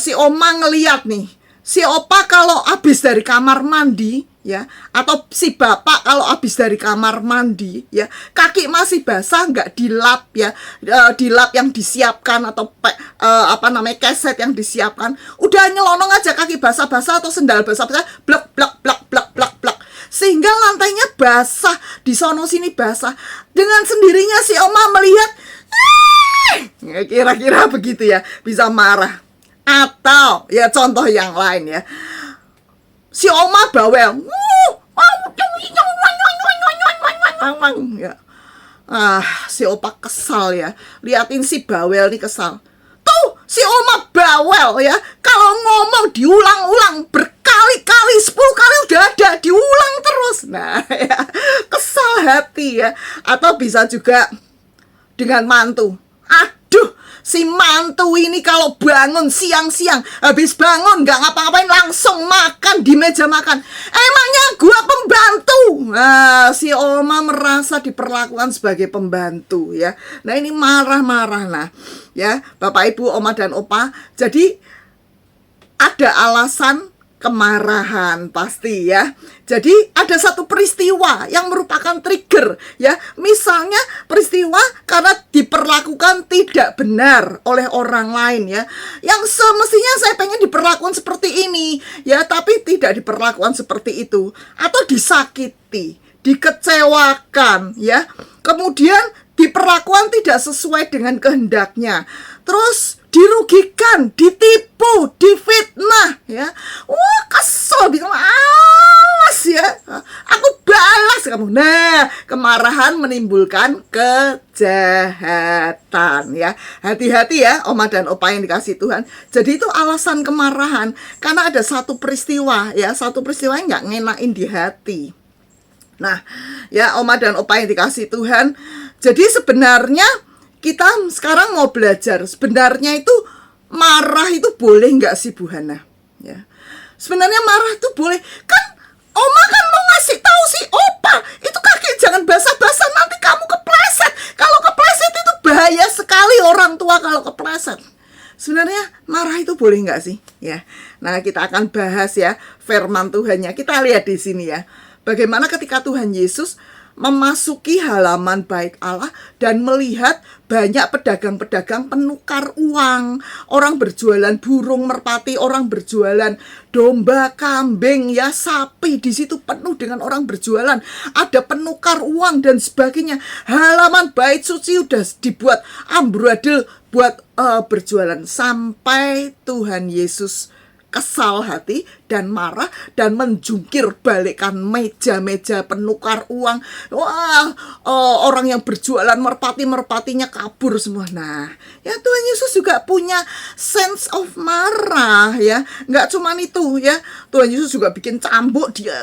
Si Oma ngeliat nih, si Opa kalau habis dari kamar mandi ya, atau si Bapak kalau habis dari kamar mandi ya, kaki masih basah nggak dilap ya, dilap yang disiapkan atau keset yang disiapkan, udah nyelonong aja kaki basah-basah atau sendal basah-basah, blak blak blak blak blak blak, sehingga lantainya basah, di sono sini basah. Dengan sendirinya si Oma melihat, kira-kira begitu ya, bisa marah. Atau ya contoh yang lain ya, si Oma bawel ya. Si Opa kesal ya, liatin si bawel nih kesal. Tuh si Oma bawel ya, kalau ngomong diulang-ulang berkali-kali, 10 kali udah ada, diulang terus. Nah ya, kesal hati ya. Atau bisa juga dengan mantu. Aduh, Si mantu ini kalau bangun siang-siang, habis bangun gak ngapa-ngapain, langsung makan di meja makan. Emangnya gua pembantu? Nah, si Oma merasa diperlakukan sebagai pembantu ya. Nah, ini marah-marah. Nah ya, Bapak Ibu, Oma dan Opa, jadi ada alasan kemarahan pasti ya. Jadi ada satu peristiwa yang merupakan trigger ya. Misalnya peristiwa karena diperlakukan tidak benar oleh orang lain ya. Yang semestinya saya pengen diperlakukan seperti ini ya, tapi tidak diperlakukan seperti itu. Atau disakiti, dikecewakan ya. Kemudian diperlakukan tidak sesuai dengan kehendaknya. Terus dirugikan, ditipu, difitnah ya. Wah, kesel, bilang awas ya, aku balas kamu. Nah, kemarahan menimbulkan kejahatan ya. Hati-hati ya Oma dan Opa yang dikasih Tuhan. Jadi itu alasan kemarahan karena ada satu peristiwa ya, satu peristiwa yang nggak ngenain di hati. Nah ya Oma dan Opa yang dikasih Tuhan, jadi sebenarnya kita sekarang mau belajar, sebenarnya itu marah itu boleh nggak sih Bu Hana? Ya, sebenarnya marah itu boleh. Kan Oma kan mau ngasih tahu si Opa, itu kaki jangan basah-basah, nanti kamu kepleset. Kalau kepleset itu bahaya sekali orang tua kalau kepleset. Sebenarnya marah itu boleh nggak sih? Ya, nah kita akan bahas ya firman Tuhannya. Kita lihat di sini ya, bagaimana ketika Tuhan Yesus memasuki halaman bait Allah dan melihat banyak pedagang-pedagang penukar uang, orang berjualan burung merpati, orang berjualan domba, kambing, ya sapi, di situ penuh dengan orang berjualan, ada penukar uang dan sebagainya. Halaman bait suci udah dibuat amburadul buat berjualan, sampai Tuhan Yesus kesal hati dan marah dan menjungkir balikkan meja-meja penukar uang. Wah, orang yang berjualan merpatinya kabur semua. Nah, ya Tuhan Yesus juga punya sense of marah ya. Nggak cuman itu ya, Tuhan Yesus juga bikin cambuk, dia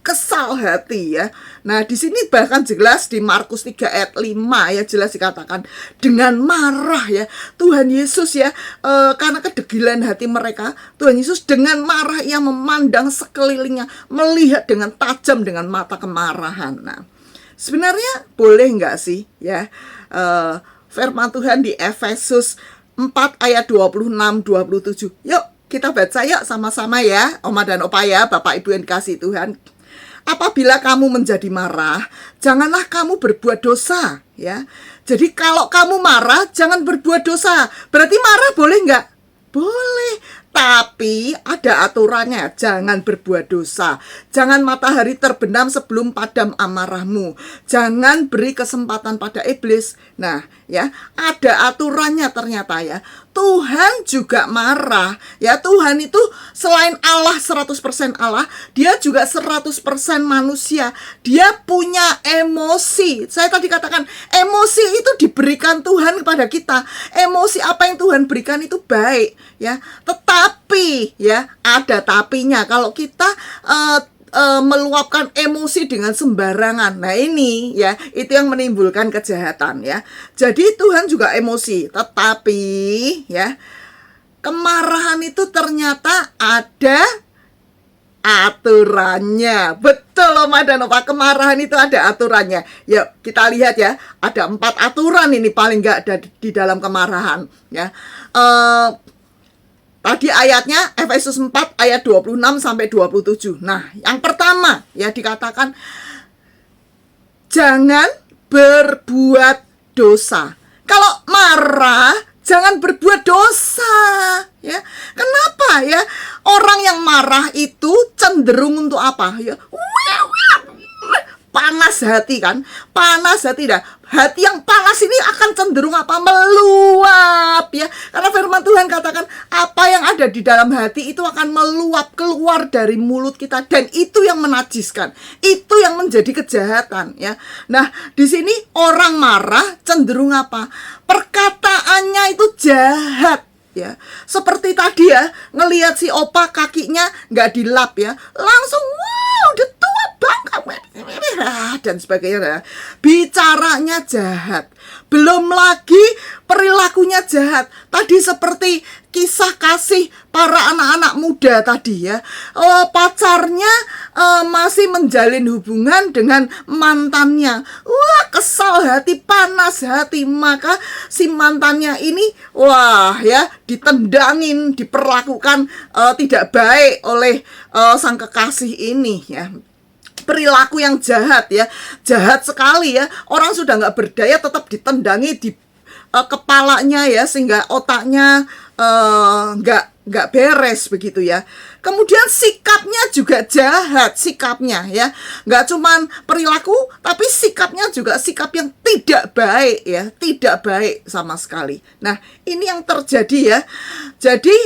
kesal hati ya. Nah, di sini bahkan jelas di Markus 3 ayat 5 ya, jelas dikatakan dengan marah ya. Tuhan Yesus ya, karena kedegilan hati mereka, Tuhan Yesus dengan marah ia memandang sekelilingnya, melihat dengan tajam dengan mata kemarahan. Nah, sebenarnya boleh nggak sih ya, firman Tuhan di Efesus 4 ayat 26-27. Yuk kita baca yuk sama-sama ya, Oma dan Opa ya, Bapak Ibu yang dikasih Tuhan. Apabila kamu menjadi marah, janganlah kamu berbuat dosa ya. Jadi kalau kamu marah, jangan berbuat dosa. Berarti marah boleh nggak? Boleh, tapi ada aturannya. Jangan berbuat dosa. Jangan matahari terbenam sebelum padam amarahmu. Jangan beri kesempatan pada iblis. Nah, ya, ada aturannya ternyata ya. Tuhan juga marah. Ya, Tuhan itu selain Allah 100% Allah, dia juga 100% manusia. Dia punya emosi. Saya tadi katakan, emosi itu diberikan Tuhan kepada kita. Emosi apa yang Tuhan berikan itu baik, ya. Tetapi ya, ada tapinya. Kalau kita meluapkan emosi dengan sembarangan, nah ini ya, itu yang menimbulkan kejahatan ya. Jadi Tuhan juga emosi, tetapi ya, kemarahan itu ternyata ada aturannya. Betul Oma dan Opa, kemarahan itu ada aturannya. Yuk kita lihat ya, ada 4 aturan ini paling nggak ada di dalam kemarahan ya. Tadi ayatnya Efesus 4 ayat 26-27. Nah, yang pertama ya dikatakan jangan berbuat dosa. Kalau marah jangan berbuat dosa ya. Kenapa ya? Orang yang marah itu cenderung untuk apa ya? Panas hati kan, panas hati dah. Hati yang panas ini akan cenderung apa? Meluap ya. Karena firman Tuhan katakan apa yang ada di dalam hati itu akan meluap keluar dari mulut kita, dan itu yang menajiskan. Itu yang menjadi kejahatan ya. Nah, di sini orang marah cenderung apa? Perkataannya itu jahat ya. Seperti tadi ya, ngelihat si Opa kakinya nggak dilap ya, langsung wow, udah tua bangka dan sebagainya. Bicaranya jahat, belum lagi perilakunya jahat. Tadi seperti kisah kasih para anak-anak muda tadi ya. Pacarnya masih menjalin hubungan dengan mantannya. Wah, kesal hati, panas hati. Maka si mantannya ini ditendangin, diperlakukan tidak baik oleh sang kekasih ini ya. Perilaku yang jahat ya, jahat sekali ya. Orang sudah nggak berdaya tetap ditendangi di kepalanya ya, sehingga otaknya nggak beres begitu ya. Kemudian sikapnya juga jahat, sikapnya ya, nggak cuman perilaku tapi sikapnya juga sikap yang tidak baik ya, tidak baik sama sekali. Nah, ini yang terjadi ya. Jadi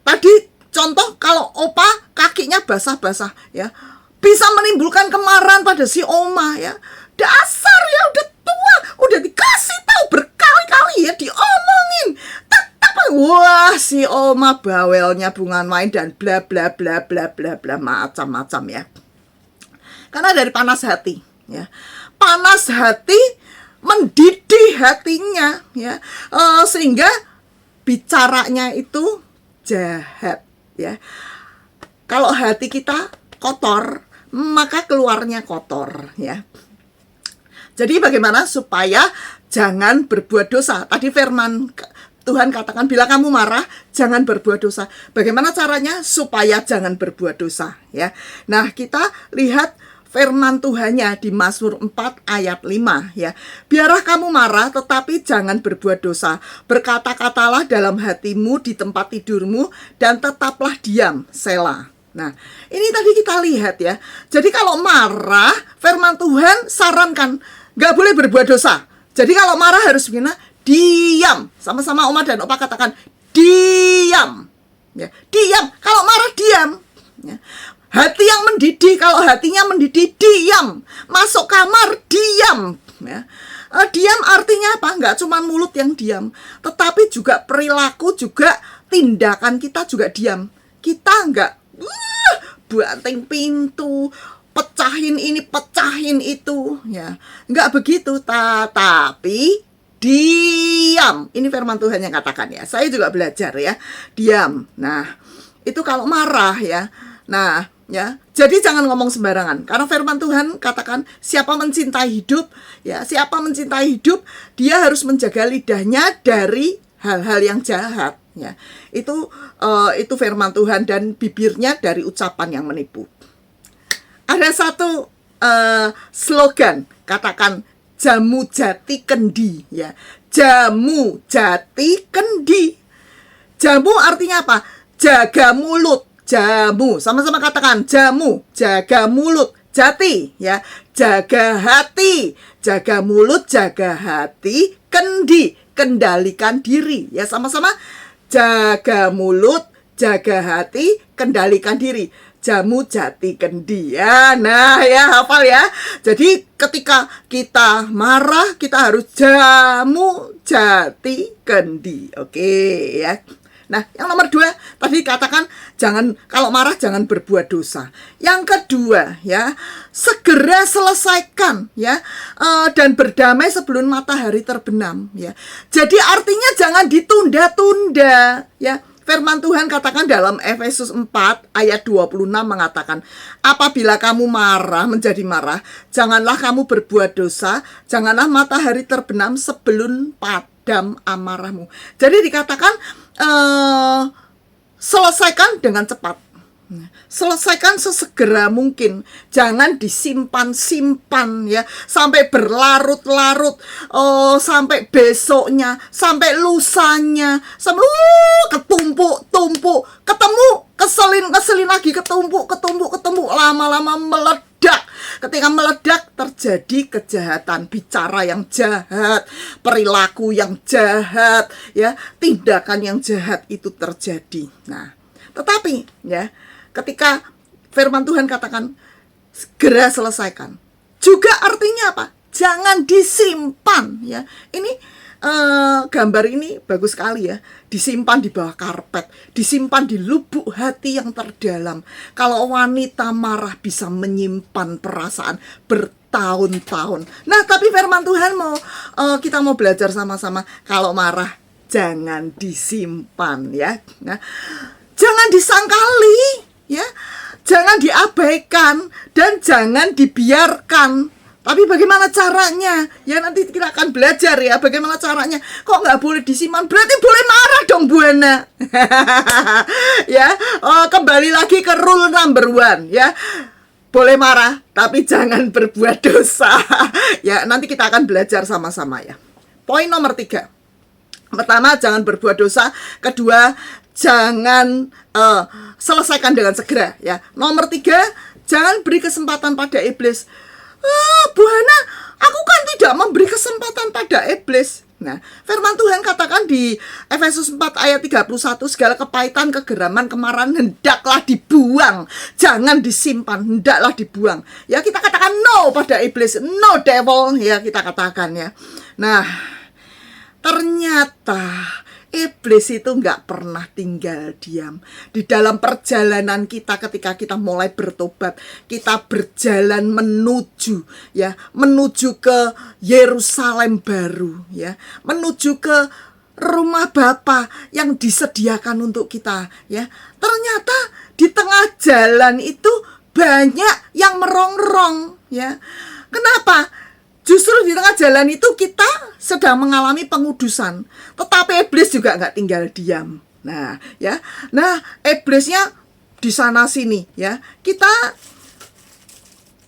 tadi contoh kalau opa kakinya basah-basah ya, bisa menimbulkan kemarahan pada si oma ya. Dasar ya, udah tua, udah dikasih tahu berkali-kali ya, diomongin, tetap wah si oma bawelnya bunga main dan bla bla bla bla bla bla macam-macam ya. Karena dari panas hati ya. Panas hati mendidih hatinya ya. Sehingga bicaranya itu jahat ya. Kalau hati kita kotor, maka keluarnya kotor ya. Jadi bagaimana supaya jangan berbuat dosa? Tadi firman Tuhan katakan, bila kamu marah, jangan berbuat dosa. Bagaimana caranya supaya jangan berbuat dosa? Ya, nah kita lihat firman Tuhannya di Mazmur 4 ayat 5 ya. Biarlah kamu marah, tetapi jangan berbuat dosa. Berkata-katalah dalam hatimu di tempat tidurmu, dan tetaplah diam, Selah. Nah, ini tadi kita lihat ya. Jadi kalau marah, firman Tuhan sarankan gak boleh berbuat dosa. Jadi kalau marah harus gimana? Diam. Sama-sama Oma dan Opa katakan diam. Ya, diam. Kalau marah diam. Ya. Hati yang mendidih, kalau hatinya mendidih diam. Masuk kamar diam. Ya. Diam artinya apa? Gak cuma mulut yang diam, tetapi juga perilaku, juga tindakan kita juga diam. Kita gak banting pintu, pecahin ini, pecahin itu ya. Enggak begitu, tapi diam. Ini firman Tuhan yang katakan ya. Saya juga belajar ya. Diam. Nah, itu kalau marah ya. Nah, ya. Jadi jangan ngomong sembarangan. Karena firman Tuhan katakan siapa mencintai hidup ya, siapa mencintai hidup, dia harus menjaga lidahnya dari hal-hal yang jahat ya. Itu firman Tuhan, dan bibirnya dari ucapan yang menipu. Ada satu slogan, katakan jamu jati kendi ya. Jamu jati kendi. Jamu artinya apa? Jaga mulut. Jamu, sama-sama katakan jamu, jaga mulut. Jati ya, jaga hati. Jaga mulut, jaga hati. Kendi, kendalikan diri ya. Sama-sama jaga mulut, jaga hati, kendalikan diri. Jamu jati kendi ya. Nah ya, hafal ya. Jadi ketika kita marah, kita harus jamu jati kendi. Oke ya. Nah, yang nomor 2 tadi katakan kalau marah jangan berbuat dosa. Yang kedua ya, segera selesaikan ya, dan berdamai sebelum matahari terbenam ya. Jadi artinya jangan ditunda-tunda ya. Firman Tuhan katakan dalam Efesus 4 ayat 26 mengatakan, apabila kamu marah, menjadi marah, janganlah kamu berbuat dosa, janganlah matahari terbenam sebelum padam amarahmu. Jadi dikatakan selesaikan dengan cepat. Selesaikan sesegera mungkin. Jangan disimpan-simpan ya, sampai berlarut-larut, sampai besoknya, sampai lusanya, sampai ketumpuk-tumpuk, ketemu, keselin lagi, ketumpuk, lama-lama meledak. Ketika meledak terjadi kejahatan, bicara yang jahat, perilaku yang jahat ya, tindakan yang jahat itu terjadi. Nah, tetapi ya, ketika firman Tuhan katakan segera selesaikan, juga artinya apa? Jangan disimpan ya. Ini gambar ini bagus sekali ya. Disimpan di bawah karpet, disimpan di lubuk hati yang terdalam. Kalau wanita marah bisa menyimpan perasaan bertahun bertahun-tahun. Nah, tapi firman Tuhan kita mau belajar sama-sama, kalau marah jangan disimpan ya. Nah, jangan disangkali ya. Jangan diabaikan dan jangan dibiarkan. Tapi bagaimana caranya? Ya nanti kita akan belajar ya bagaimana caranya. Kok nggak boleh disimpan? Berarti boleh marah dong Buana. Ya, kembali lagi ke rule number 1 ya. Boleh marah, tapi jangan berbuat dosa. Ya, nanti kita akan belajar sama-sama ya. Poin nomor 3. Pertama, jangan berbuat dosa. Kedua, jangan selesaikan dengan segera ya. Nomor 3, jangan beri kesempatan pada iblis. Bu Hana, aku kan tidak memberi kesempatan pada iblis. Nah, firman Tuhan katakan di Efesus 4 ayat 31, segala kepahitan, kegeraman, kemarahan hendaklah dibuang, jangan disimpan, hendaklah dibuang. Ya, kita katakan no pada iblis, no devil ya, kita katakan ya. Nah, ternyata iblis itu nggak pernah tinggal diam. Di dalam perjalanan kita ketika kita mulai bertobat, kita berjalan menuju ke Yerusalem baru ya, menuju ke rumah Bapa yang disediakan untuk kita ya. Ternyata di tengah jalan itu banyak yang merongrong ya. Kenapa? Justru di tengah jalan itu kita sedang mengalami pengudusan, tetapi iblis juga nggak tinggal diam. Nah, ya, iblisnya di sana sini, ya.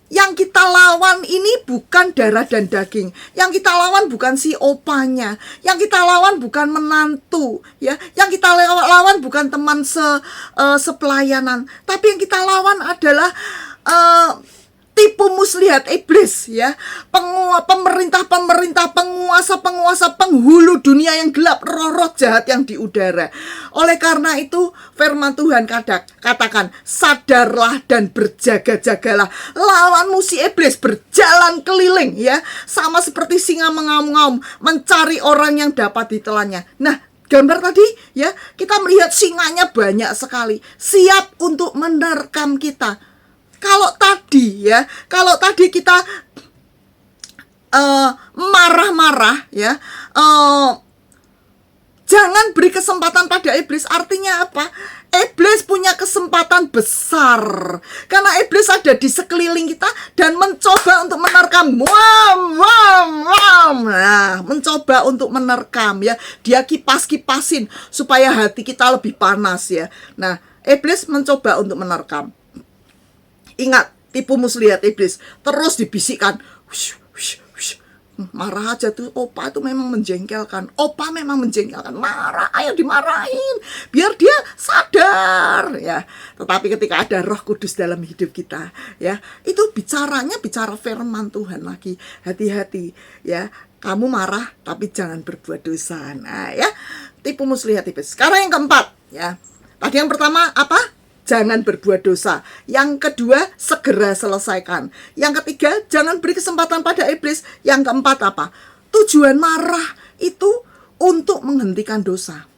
Yang kita lawan ini bukan darah dan daging, yang kita lawan bukan si opanya, yang kita lawan bukan menantu, ya, yang kita lawan bukan teman sepelayanan, tapi yang kita lawan adalah tipu muslihat iblis ya, pemerintah-pemerintah, penguasa-penguasa, penghulu dunia yang gelap, roh-roh jahat yang di udara. Oleh karena itu firman Tuhan katakan, sadarlah dan berjaga-jagalah. Lawanmu si iblis berjalan keliling ya, sama seperti singa mengaum-ngaum mencari orang yang dapat ditelannya. Nah, gambar tadi ya, kita melihat singanya banyak sekali, siap untuk menerkam kita. Kalau tadi kita marah-marah ya, jangan beri kesempatan pada iblis. Artinya apa? Iblis punya kesempatan besar karena iblis ada di sekeliling kita dan mencoba untuk menerkam. Nah, mencoba untuk menerkam ya. Dia kipas-kipasin supaya hati kita lebih panas ya. Nah, iblis mencoba untuk menerkam. Ingat, tipu muslihat iblis. Terus dibisikkan. Marah aja tuh, opa itu memang menjengkelkan. Opa memang menjengkelkan. Marah, ayo dimarahin. Biar dia sadar ya. Tetapi ketika ada Roh Kudus dalam hidup kita ya, itu bicara firman Tuhan lagi. Hati-hati ya. Kamu marah tapi jangan berbuat dosa. Nah ya, tipu muslihat iblis. Sekarang yang keempat ya. Tadi yang pertama apa? Jangan berbuat dosa. Yang kedua, segera selesaikan. Yang ketiga, jangan beri kesempatan pada iblis. Yang keempat apa? Tujuan marah itu untuk menghentikan dosa.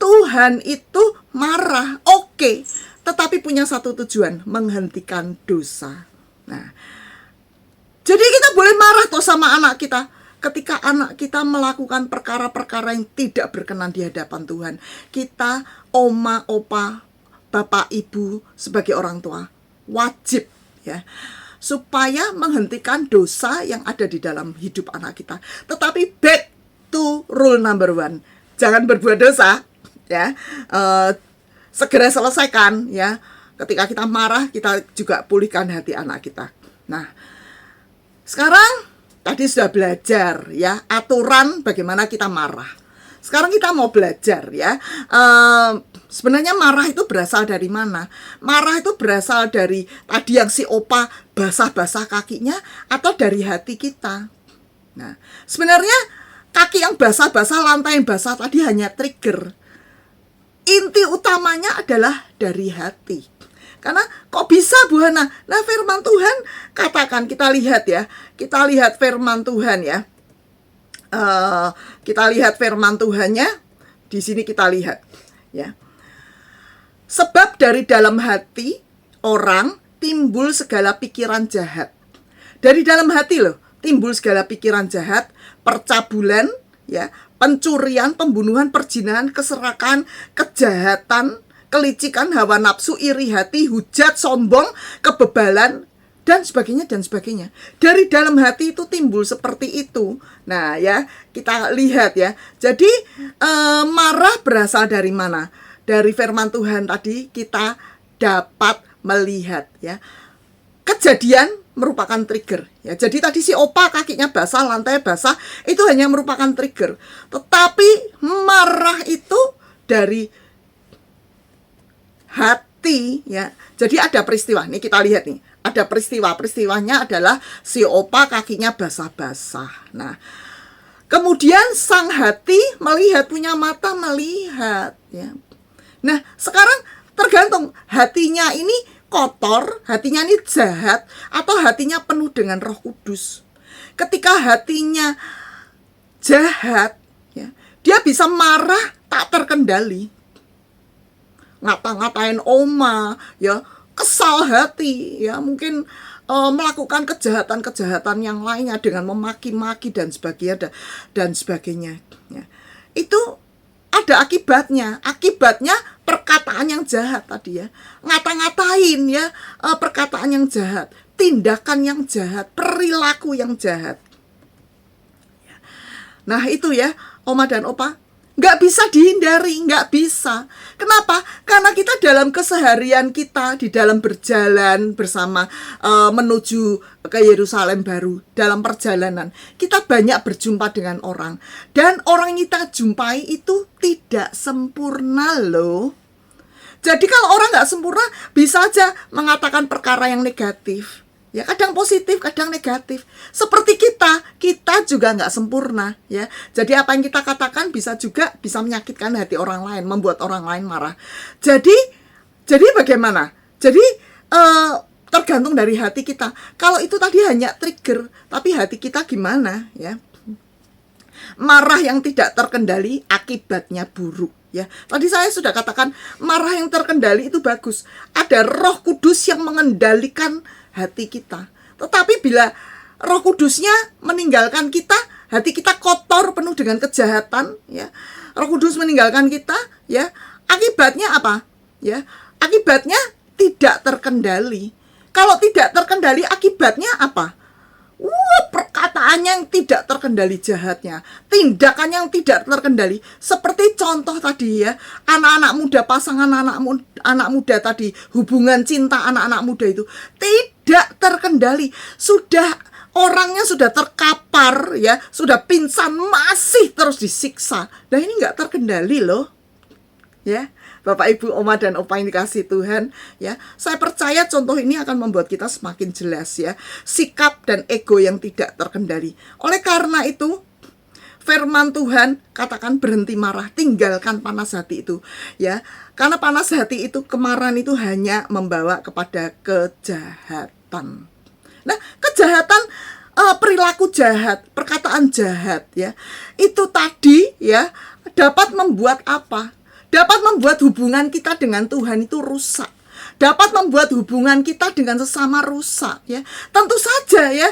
Tuhan itu marah, oke, tetapi punya satu tujuan, menghentikan dosa. Nah, jadi kita boleh marah toh sama anak kita ketika anak kita melakukan perkara-perkara yang tidak berkenan di hadapan Tuhan. Kita, oma, opa, bapak, ibu sebagai orang tua wajib ya supaya menghentikan dosa yang ada di dalam hidup anak kita. Tetapi back to rule number 1, jangan berbuat dosa ya, segera selesaikan ya. Ketika kita marah, kita juga pulihkan hati anak kita. Nah, sekarang tadi sudah belajar ya aturan bagaimana kita marah. Sekarang kita mau belajar ya, sebenarnya marah itu berasal dari mana? Marah itu berasal dari tadi yang si opa basah-basah kakinya atau dari hati kita. Nah, sebenarnya kaki yang basah-basah, lantai yang basah tadi hanya trigger. Inti utamanya adalah dari hati. Karena kok bisa Bu Hana? Nah, firman Tuhan katakan, kita lihat firman Tuhan ya. Kita lihat firman Tuhannya di sini, kita lihat ya. Sebab dari dalam hati orang timbul segala pikiran jahat, Dari dalam hati loh timbul segala pikiran jahat, percabulan, ya, pencurian, pembunuhan, perzinahan, keserakahan, kejahatan, kelicikan, hawa nafsu, iri hati, hujat, sombong, kebebalan, dan sebagainya dan sebagainya. Dari dalam hati itu timbul seperti itu. Nah ya, kita lihat ya. Jadi marah berasal dari mana? Dari firman Tuhan tadi kita dapat melihat ya. Kejadian merupakan trigger ya. Jadi tadi si Opa kakinya basah, lantai basah, itu hanya merupakan trigger. Tetapi marah itu dari hati ya. Jadi ada peristiwa. Nih kita lihat nih. Ada peristiwanya adalah si Opa kakinya basah-basah. Nah, kemudian sang hati melihat, punya mata melihat ya. Nah, sekarang tergantung hatinya ini kotor, hatinya ini jahat, atau hatinya penuh dengan Roh Kudus. Ketika hatinya jahat, ya, dia bisa marah tak terkendali, ngata-ngatain oma, ya, kesal hati, ya, mungkin melakukan kejahatan-kejahatan yang lainnya dengan memaki-maki dan sebagainya, ya. Itu ada akibatnya perkataan yang jahat tadi ya, ngata-ngatain ya, perkataan yang jahat, tindakan yang jahat, perilaku yang jahat. Nah itu ya, Oma dan Opa, nggak bisa dihindari, nggak bisa. Kenapa? Karena kita dalam keseharian kita, di dalam berjalan bersama menuju ke Yerusalem baru, dalam perjalanan, kita banyak berjumpa dengan orang. Dan orang yang kita jumpai itu tidak sempurna loh. Jadi kalau orang nggak sempurna, bisa aja mengatakan perkara yang negatif. Ya, kadang positif, kadang negatif. Seperti kita juga nggak sempurna, ya. Jadi apa yang kita katakan bisa menyakitkan hati orang lain, membuat orang lain marah. Jadi bagaimana? Jadi tergantung dari hati kita. Kalau itu tadi hanya trigger, tapi hati kita gimana, ya? Marah yang tidak terkendali akibatnya buruk, ya. Tadi saya sudah katakan marah yang terkendali itu bagus. Ada Roh Kudus yang mengendalikan hati kita. Tetapi bila Roh Kudusnya meninggalkan kita, hati kita kotor, penuh dengan kejahatan, ya. Roh Kudus meninggalkan kita, ya. Akibatnya apa? Ya, akibatnya tidak terkendali. Kalau tidak terkendali, akibatnya apa? Perkataan yang tidak terkendali jahatnya, tindakan yang tidak terkendali. Seperti contoh tadi ya, anak-anak muda, pasangan anak muda tadi, hubungan cinta anak-anak muda itu tidak terkendali. Orangnya sudah terkapar ya, sudah pingsan, masih terus disiksa. Nah ini nggak terkendali loh, ya. Bapak, Ibu, Oma, dan Opa yang dikasih Tuhan, ya, saya percaya contoh ini akan membuat kita semakin jelas ya, sikap dan ego yang tidak terkendali. Oleh karena itu, firman Tuhan katakan berhenti marah, tinggalkan panas hati itu, ya, karena panas hati itu, kemarahan itu hanya membawa kepada kejahatan. Nah, kejahatan, perilaku jahat, perkataan jahat, ya, itu tadi ya dapat membuat apa? Dapat membuat hubungan kita dengan Tuhan itu rusak. Dapat membuat hubungan kita dengan sesama rusak, ya. Tentu saja ya,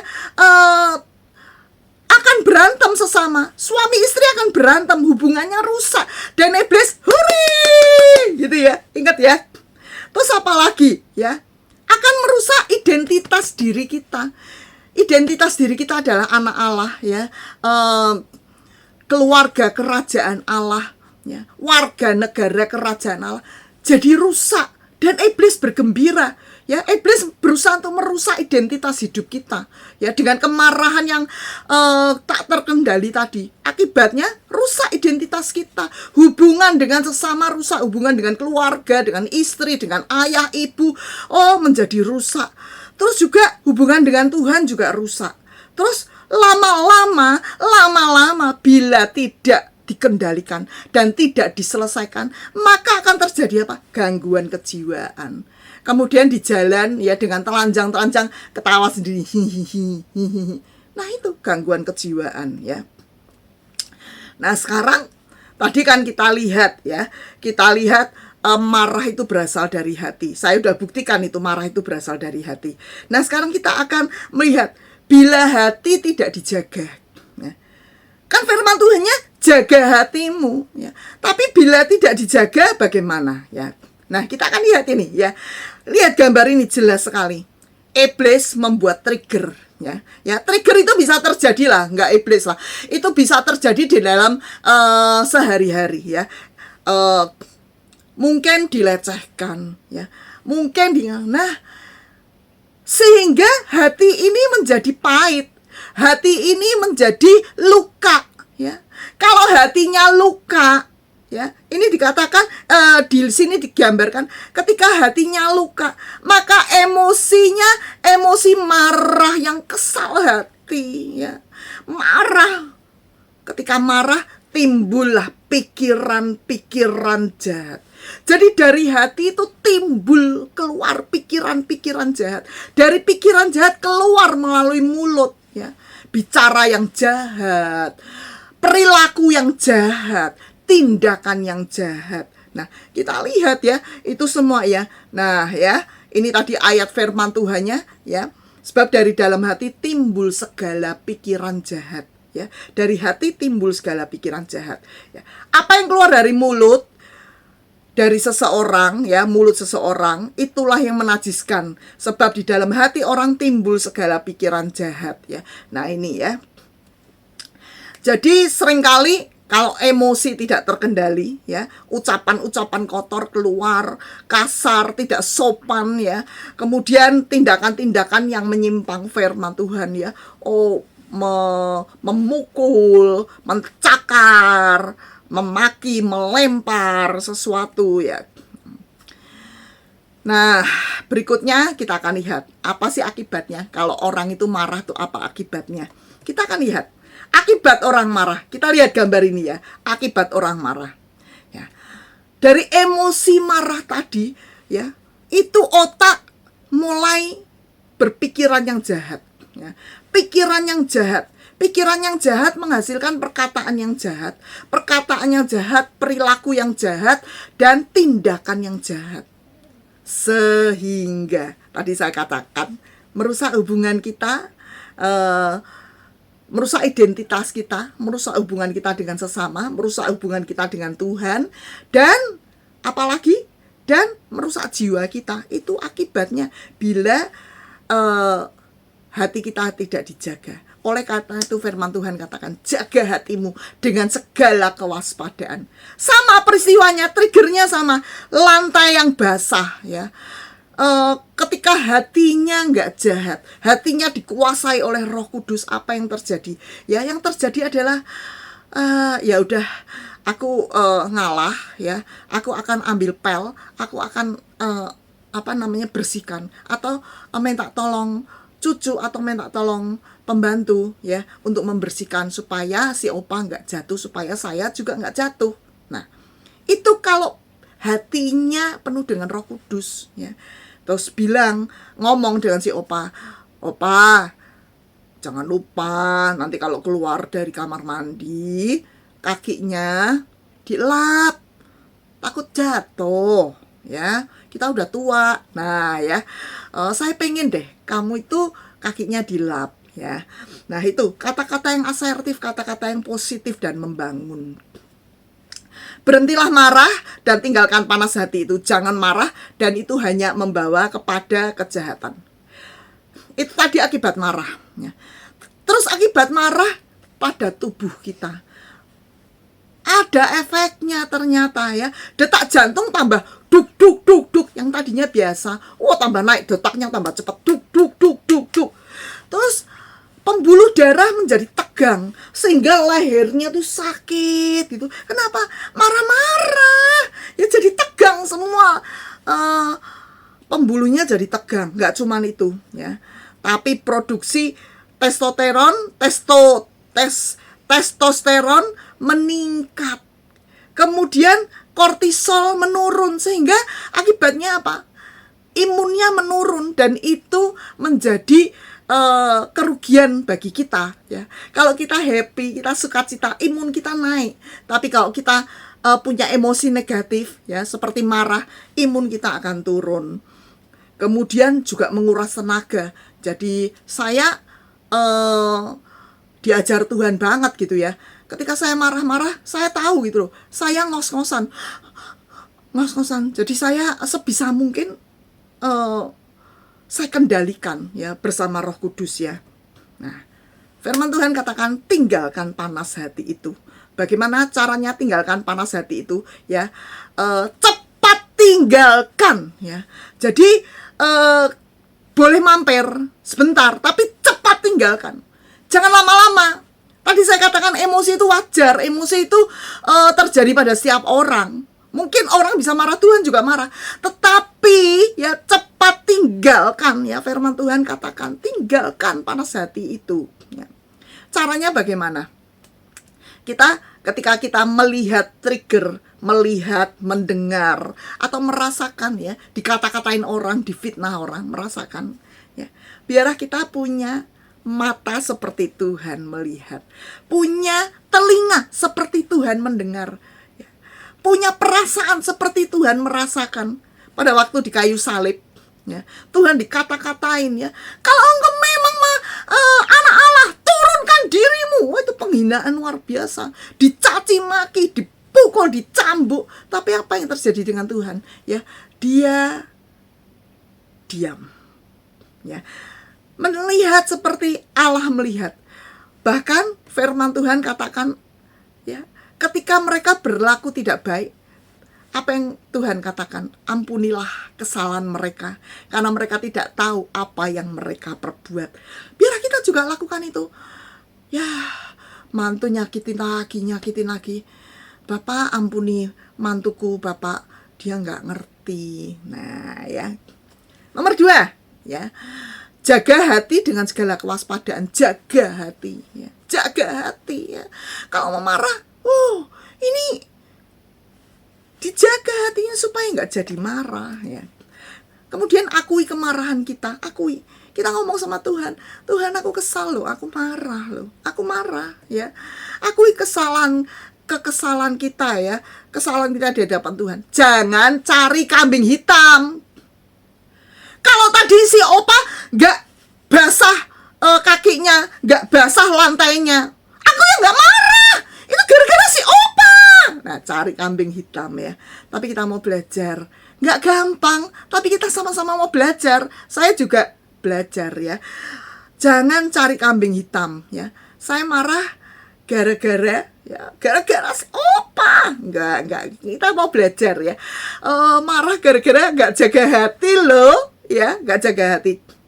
akan berantem sesama. Suami istri akan berantem, hubungannya rusak. Dan iblis, huri! Gitu ya, ingat ya. Terus apa lagi ya? Akan merusak identitas diri kita. Identitas diri kita adalah anak Allah ya, keluarga kerajaan Allah, ya, warga negara kerajaan Allah, jadi rusak. Dan iblis bergembira, ya, iblis berusaha untuk merusak identitas hidup kita, ya, dengan kemarahan yang tak terkendali tadi. Akibatnya rusak identitas kita, hubungan dengan sesama rusak, hubungan dengan keluarga, dengan istri, dengan ayah, ibu, menjadi rusak. Terus juga hubungan dengan Tuhan juga rusak. Terus lama-lama bila tidak dikendalikan dan tidak diselesaikan, maka akan terjadi apa? Gangguan kejiwaan. Kemudian di jalan ya dengan telanjang-telanjang ketawa sendiri. Nah, itu gangguan kejiwaan ya. Nah, sekarang tadi kan kita lihat marah itu berasal dari hati. Saya sudah buktikan itu marah itu berasal dari hati. Nah, sekarang kita akan melihat bila hati tidak dijaga. Ya. Kan firman Tuhannya jaga hatimu, ya. Tapi bila tidak dijaga bagaimana, ya? Nah, kita akan lihat ini, ya. Lihat gambar ini jelas sekali. Iblis membuat trigger, ya. Ya, trigger itu bisa terjadi lah, nggak iblis lah. Itu bisa terjadi di dalam sehari-hari, ya. Mungkin dilecehkan, ya. Mungkin sehingga hati ini menjadi pahit. Hati ini menjadi luka, ya. Kalau hatinya luka, ya, ini dikatakan di sini digambarkan ketika hatinya luka, maka emosinya emosi marah yang kesal hati, ya. Marah. Ketika marah timbullah pikiran-pikiran jahat. Jadi dari hati itu timbul keluar pikiran-pikiran jahat. Dari pikiran jahat keluar melalui mulut, ya. Bicara yang jahat, perilaku yang jahat, tindakan yang jahat. Nah, kita lihat ya, itu semua ya. Nah, ya, ini tadi ayat firman Tuhannya, ya. Sebab dari dalam hati timbul segala pikiran jahat, ya. Dari hati timbul segala pikiran jahat, ya. Apa yang keluar dari mulut dari seseorang, ya, mulut seseorang, itulah yang menajiskan. Sebab di dalam hati orang timbul segala pikiran jahat, ya. Nah, ini ya. Jadi seringkali kalau emosi tidak terkendali, ya, ucapan-ucapan kotor keluar, kasar, tidak sopan, ya. Kemudian tindakan-tindakan yang menyimpang firman Tuhan, ya. Memukul, mencakar, memaki, melempar sesuatu, ya. Nah, berikutnya kita akan lihat apa sih akibatnya kalau orang itu marah, tuh apa akibatnya. Kita akan lihat akibat orang marah. Kita lihat gambar ini, ya. Akibat orang marah, ya. Dari emosi marah tadi, ya, itu otak mulai berpikiran yang jahat, ya. Pikiran yang jahat. Pikiran yang jahat menghasilkan perkataan yang jahat, perilaku yang jahat, dan tindakan yang jahat. Sehingga, tadi saya katakan, merusak hubungan kita, merusak identitas kita, merusak hubungan kita dengan sesama, merusak hubungan kita dengan Tuhan, dan apalagi, dan merusak jiwa kita. Itu akibatnya bila hati kita tidak dijaga. Oleh karena itu firman Tuhan katakan, jaga hatimu dengan segala kewaspadaan. Sama peristiwanya, triggernya sama, lantai yang basah, ya. Ketika hatinya nggak jahat, hatinya dikuasai oleh Roh Kudus, apa yang terjadi? Ya, yang terjadi adalah ya udah, aku ngalah, ya. Aku akan ambil pel, aku akan bersihkan, atau minta tolong cucu, atau minta tolong pembantu, ya, untuk membersihkan supaya si opa nggak jatuh, supaya saya juga nggak jatuh. Nah, itu kalau hatinya penuh dengan Roh Kudus, ya. Terus ngomong dengan si opa, jangan lupa nanti kalau keluar dari kamar mandi kakinya dilap, takut jatuh, ya. Kita udah tua. Nah, ya, saya pengen deh kamu itu kakinya dilap, ya. Nah, itu kata-kata yang asertif, kata-kata yang positif dan membangun. Berhentilah marah dan tinggalkan panas hati itu. Jangan marah, dan itu hanya membawa kepada kejahatan. Itu tadi akibat marah, ya. Terus akibat marah pada tubuh kita. Ada efeknya ternyata, ya. Detak jantung tambah duk duk duk duk, yang tadinya biasa, tambah naik detaknya, tambah cepat, duk duk duk duk duk. Terus pembuluh darah menjadi tegang sehingga lehernya tuh sakit gitu. Kenapa? Marah-marah, ya, jadi tegang semua. Pembuluhnya jadi tegang. Nggak cuman itu, ya, tapi produksi testosteron meningkat. Kemudian kortisol menurun, sehingga akibatnya apa? Imunnya menurun, dan itu menjadi kerugian bagi kita, ya. Kalau kita happy, kita sukacita, imun kita naik. Tapi kalau kita punya emosi negatif, ya, seperti marah, imun kita akan turun. Kemudian juga menguras tenaga. Jadi saya diajar Tuhan banget gitu ya. Ketika saya marah-marah, saya tahu gitu loh, saya ngos-ngosan. Jadi saya sebisa mungkin saya kendalikan ya bersama Roh Kudus ya. Nah, firman Tuhan katakan tinggalkan panas hati itu. Bagaimana caranya tinggalkan panas hati itu ya? Cepat tinggalkan ya. Jadi boleh mampir sebentar, tapi cepat tinggalkan. Jangan lama-lama. Tadi saya katakan emosi itu wajar, emosi itu terjadi pada setiap orang. Mungkin orang bisa marah, Tuhan juga marah. Tetapi ya cepat tinggalkan ya, firman Tuhan katakan tinggalkan panas hati itu. Ya. Caranya bagaimana? Ketika kita melihat trigger, melihat, mendengar, atau merasakan ya, dikata-katain orang, difitnah orang, merasakan ya. Biarlah kita punya mata seperti Tuhan melihat, punya telinga seperti Tuhan mendengar, ya. Punya perasaan seperti Tuhan merasakan. Pada waktu di kayu salib ya, Tuhan dikata-katain ya, kalau engkau memang anak Allah, turunkan dirimu. Wah, itu penghinaan luar biasa, dicaci maki, dipukul, dicambuk. Tapi apa yang terjadi dengan Tuhan ya? Dia diam ya, melihat seperti Allah melihat. Bahkan firman Tuhan katakan ya, ketika mereka berlaku tidak baik, apa yang Tuhan katakan? Ampunilah kesalahan mereka, karena mereka tidak tahu apa yang mereka perbuat. Biar kita juga lakukan itu. Ya, mantu nyakitin lagi. Bapak ampuni mantuku, Bapak, dia nggak ngerti. Nah ya. Nomor 2 ya, jaga hati dengan segala kewaspadaan. Jaga hati ya. Jaga hati ya. Kalau mau marah, ini dijaga hatinya supaya nggak jadi marah ya. Kemudian akui kemarahan kita, akui. Kita ngomong sama Tuhan, Tuhan aku kesal loh, aku marah ya. Akui kekesalan kita ya, kesalahan kita di hadapan Tuhan. Jangan cari kambing hitam. Kalau tadi si Opa nggak basah kakinya, nggak basah lantainya, aku yang nggak marah. Itu gara-gara si Opa. Nah, cari kambing hitam ya. Tapi kita mau belajar. Nggak gampang, tapi kita sama-sama mau belajar. Saya juga belajar ya. Jangan cari kambing hitam ya. Saya marah gara-gara si Opa. Enggak. Kita mau belajar ya. Marah gara-gara nggak jaga hati loh ya. Nggak jaga hati.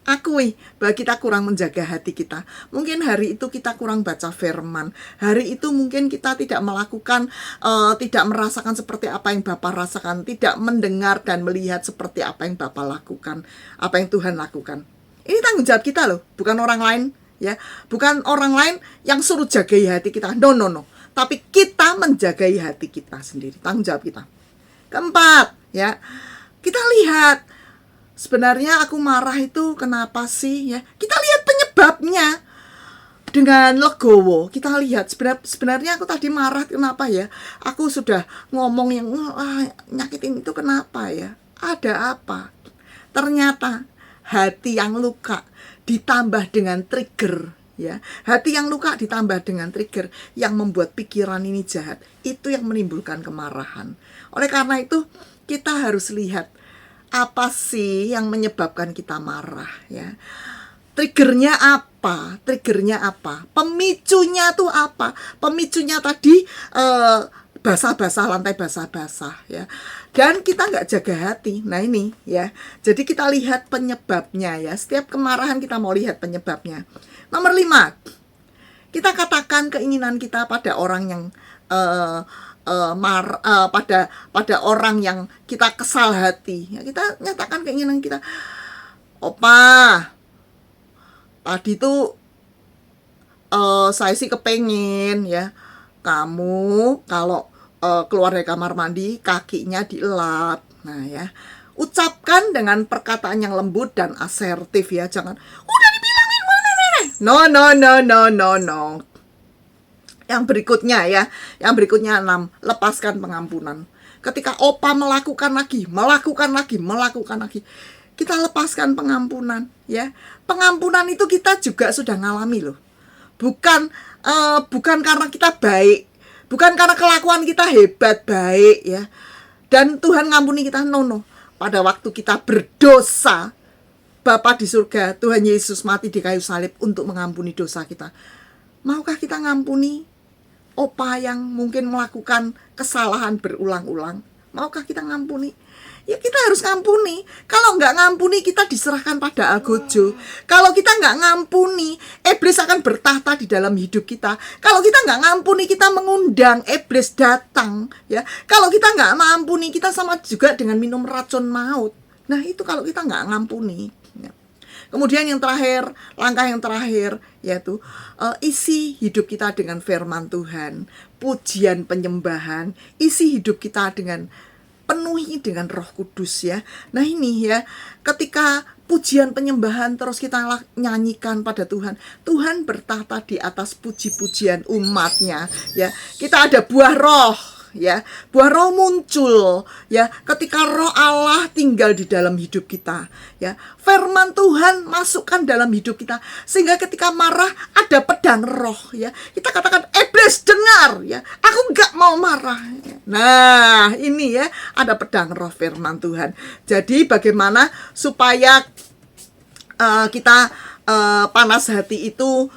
Akui bahwa kita kurang menjaga hati kita. Mungkin hari itu kita kurang baca firman. Hari itu mungkin kita tidak melakukan, tidak merasakan seperti apa yang Bapak rasakan. Tidak mendengar dan melihat seperti apa yang Bapak lakukan. Apa yang Tuhan lakukan. Ini tanggung jawab kita loh, bukan orang lain ya. Bukan orang lain yang suruh jagai hati kita. No. Tapi kita menjagai hati kita sendiri. Tanggung jawab kita. Keempat ya, kita lihat sebenarnya aku marah itu kenapa sih ya? Kita lihat penyebabnya dengan legowo. Kita lihat sebenarnya aku tadi marah kenapa ya? Aku sudah ngomong yang nyakitin itu kenapa ya? Ada apa? Ternyata hati yang luka ditambah dengan trigger ya. Hati yang luka ditambah dengan trigger yang membuat pikiran ini jahat. Itu yang menimbulkan kemarahan. Oleh karena itu kita harus lihat apa sih yang menyebabkan kita marah ya? Triggernya apa? Pemicunya tuh apa? Pemicunya tadi basah-basah, lantai basah-basah ya. Dan kita nggak jaga hati. Nah ini ya. Jadi kita lihat penyebabnya ya. Setiap kemarahan kita mau lihat penyebabnya. Nomor 5. Kita katakan keinginan kita pada orang yang pada orang yang kita kesal hati ya, kita nyatakan keinginan kita. Opa, tadi tuh saya sih kepengen ya, kamu kalau keluar dari kamar mandi kakinya dielap. Nah ya, ucapkan dengan perkataan yang lembut dan asertif ya. Jangan udah dibilangin mana. No. Yang berikutnya 6, lepaskan pengampunan. Ketika Opa melakukan lagi, kita lepaskan pengampunan ya. Pengampunan itu kita juga sudah ngalami loh. Bukan karena kita baik, bukan karena kelakuan kita hebat baik ya. Dan Tuhan ngampuni kita, no. Pada waktu kita berdosa, Bapa di surga, Tuhan Yesus mati di kayu salib untuk mengampuni dosa kita. Maukah kita ngampuni opa yang mungkin melakukan kesalahan berulang-ulang? Maukah kita ngampuni? Ya kita harus ngampuni. Kalau nggak ngampuni, kita diserahkan pada algojo. Kalau kita nggak ngampuni, iblis akan bertahta di dalam hidup kita. Kalau kita nggak ngampuni, kita mengundang iblis datang. Ya, kalau kita nggak ngampuni, kita sama juga dengan minum racun maut. Nah itu kalau kita nggak ngampuni. Ya. Kemudian yang terakhir, langkah yang terakhir yaitu isi hidup kita dengan firman Tuhan, pujian penyembahan, isi hidup kita dengan penuhi dengan Roh Kudus ya. Nah ini ya, ketika pujian penyembahan terus kita nyanyikan pada Tuhan, Tuhan bertahta di atas puji-pujian umatnya ya. Kita ada buah roh ya, buah roh muncul ya ketika roh Allah tinggal di dalam hidup kita ya. Firman Tuhan masukkan dalam hidup kita sehingga ketika marah ada pedang roh ya. Kita katakan, iblis dengar ya, aku gak mau marah. Nah ini ya, ada pedang roh firman Tuhan. Jadi bagaimana supaya kita panas hati itu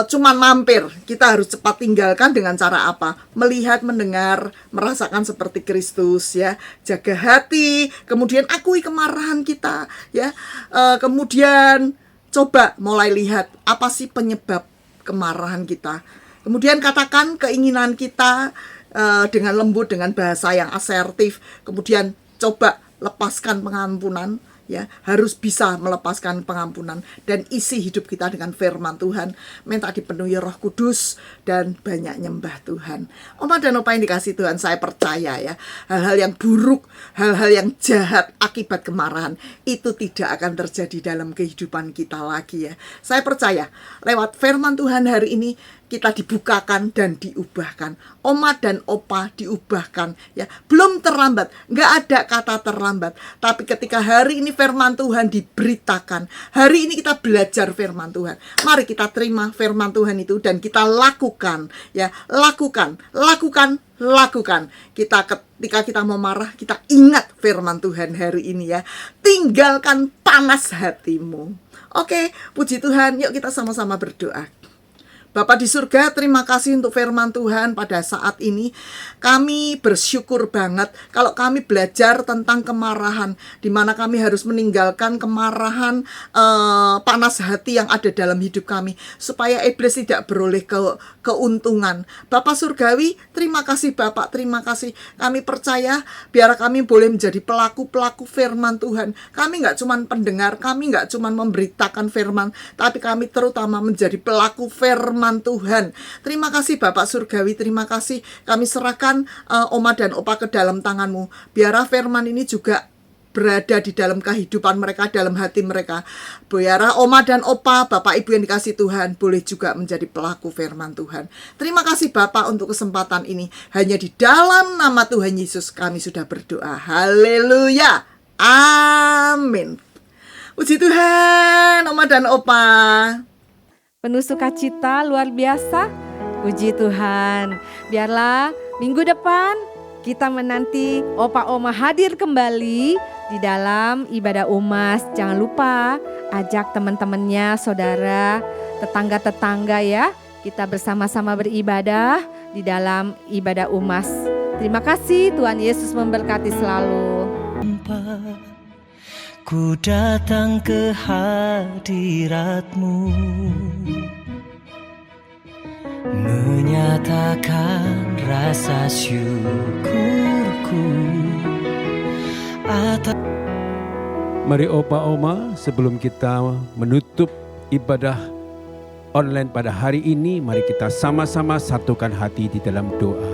cuman mampir, kita harus cepat tinggalkan dengan cara apa? Melihat, mendengar, merasakan seperti Kristus ya. Jaga hati, kemudian akui kemarahan kita ya. Kemudian coba mulai lihat apa sih penyebab kemarahan kita. Kemudian katakan keinginan kita dengan lembut, dengan bahasa yang asertif. Kemudian coba lepaskan pengampunan. Ya, harus bisa melepaskan pengampunan dan isi hidup kita dengan firman Tuhan, minta dipenuhi Roh Kudus dan banyak nyembah Tuhan. Oma dan opa yang dikasih Tuhan, saya percaya ya, hal-hal yang buruk, hal-hal yang jahat akibat kemarahan itu tidak akan terjadi dalam kehidupan kita lagi ya. Saya percaya lewat firman Tuhan hari ini kita dibukakan dan diubahkan. Oma dan opa diubahkan ya. Belum terlambat, nggak ada kata terlambat. Tapi ketika hari ini firman Tuhan diberitakan, hari ini kita belajar firman Tuhan. Mari kita terima firman Tuhan itu dan kita lakukan ya. Lakukan. Kita ketika kita mau marah, kita ingat firman Tuhan hari ini ya. Tinggalkan panas hatimu. Oke, puji Tuhan. Yuk kita sama-sama berdoa. Bapa di surga, terima kasih untuk firman Tuhan pada saat ini. Kami bersyukur banget kalau kami belajar tentang kemarahan, di mana kami harus meninggalkan kemarahan, panas hati yang ada dalam hidup kami, supaya iblis tidak beroleh keuntungan. Bapa surgawi, terima kasih Bapak, terima kasih. Kami percaya biar kami boleh menjadi pelaku-pelaku firman Tuhan. Kami nggak cuma pendengar, kami nggak cuma memberitakan firman, tapi kami terutama menjadi pelaku firman Tuhan. Terima kasih Bapak surgawi, terima kasih. Kami serahkan Oma dan Opa ke dalam tangan-Mu. Biar firman ini juga berada di dalam kehidupan mereka, dalam hati mereka. Biar Oma dan Opa, Bapak Ibu yang dikasih Tuhan, boleh juga menjadi pelaku firman Tuhan. Terima kasih Bapak untuk kesempatan ini. Hanya di dalam nama Tuhan Yesus kami sudah berdoa. Haleluya. Amin. Puji Tuhan, Oma dan Opa. Penuh sukacita luar biasa. Puji Tuhan. Biarlah minggu depan kita menanti Opa Oma hadir kembali di dalam ibadah UMAS. Jangan lupa ajak teman-temannya, saudara, tetangga-tetangga ya. Kita bersama-sama beribadah di dalam ibadah UMAS. Terima kasih, Tuhan Yesus memberkati selalu. Ku datang ke hadirat-Mu, menyatakan rasa syukurku atas. Mari Opa Oma, sebelum kita menutup ibadah online pada hari ini, mari kita sama-sama satukan hati di dalam doa.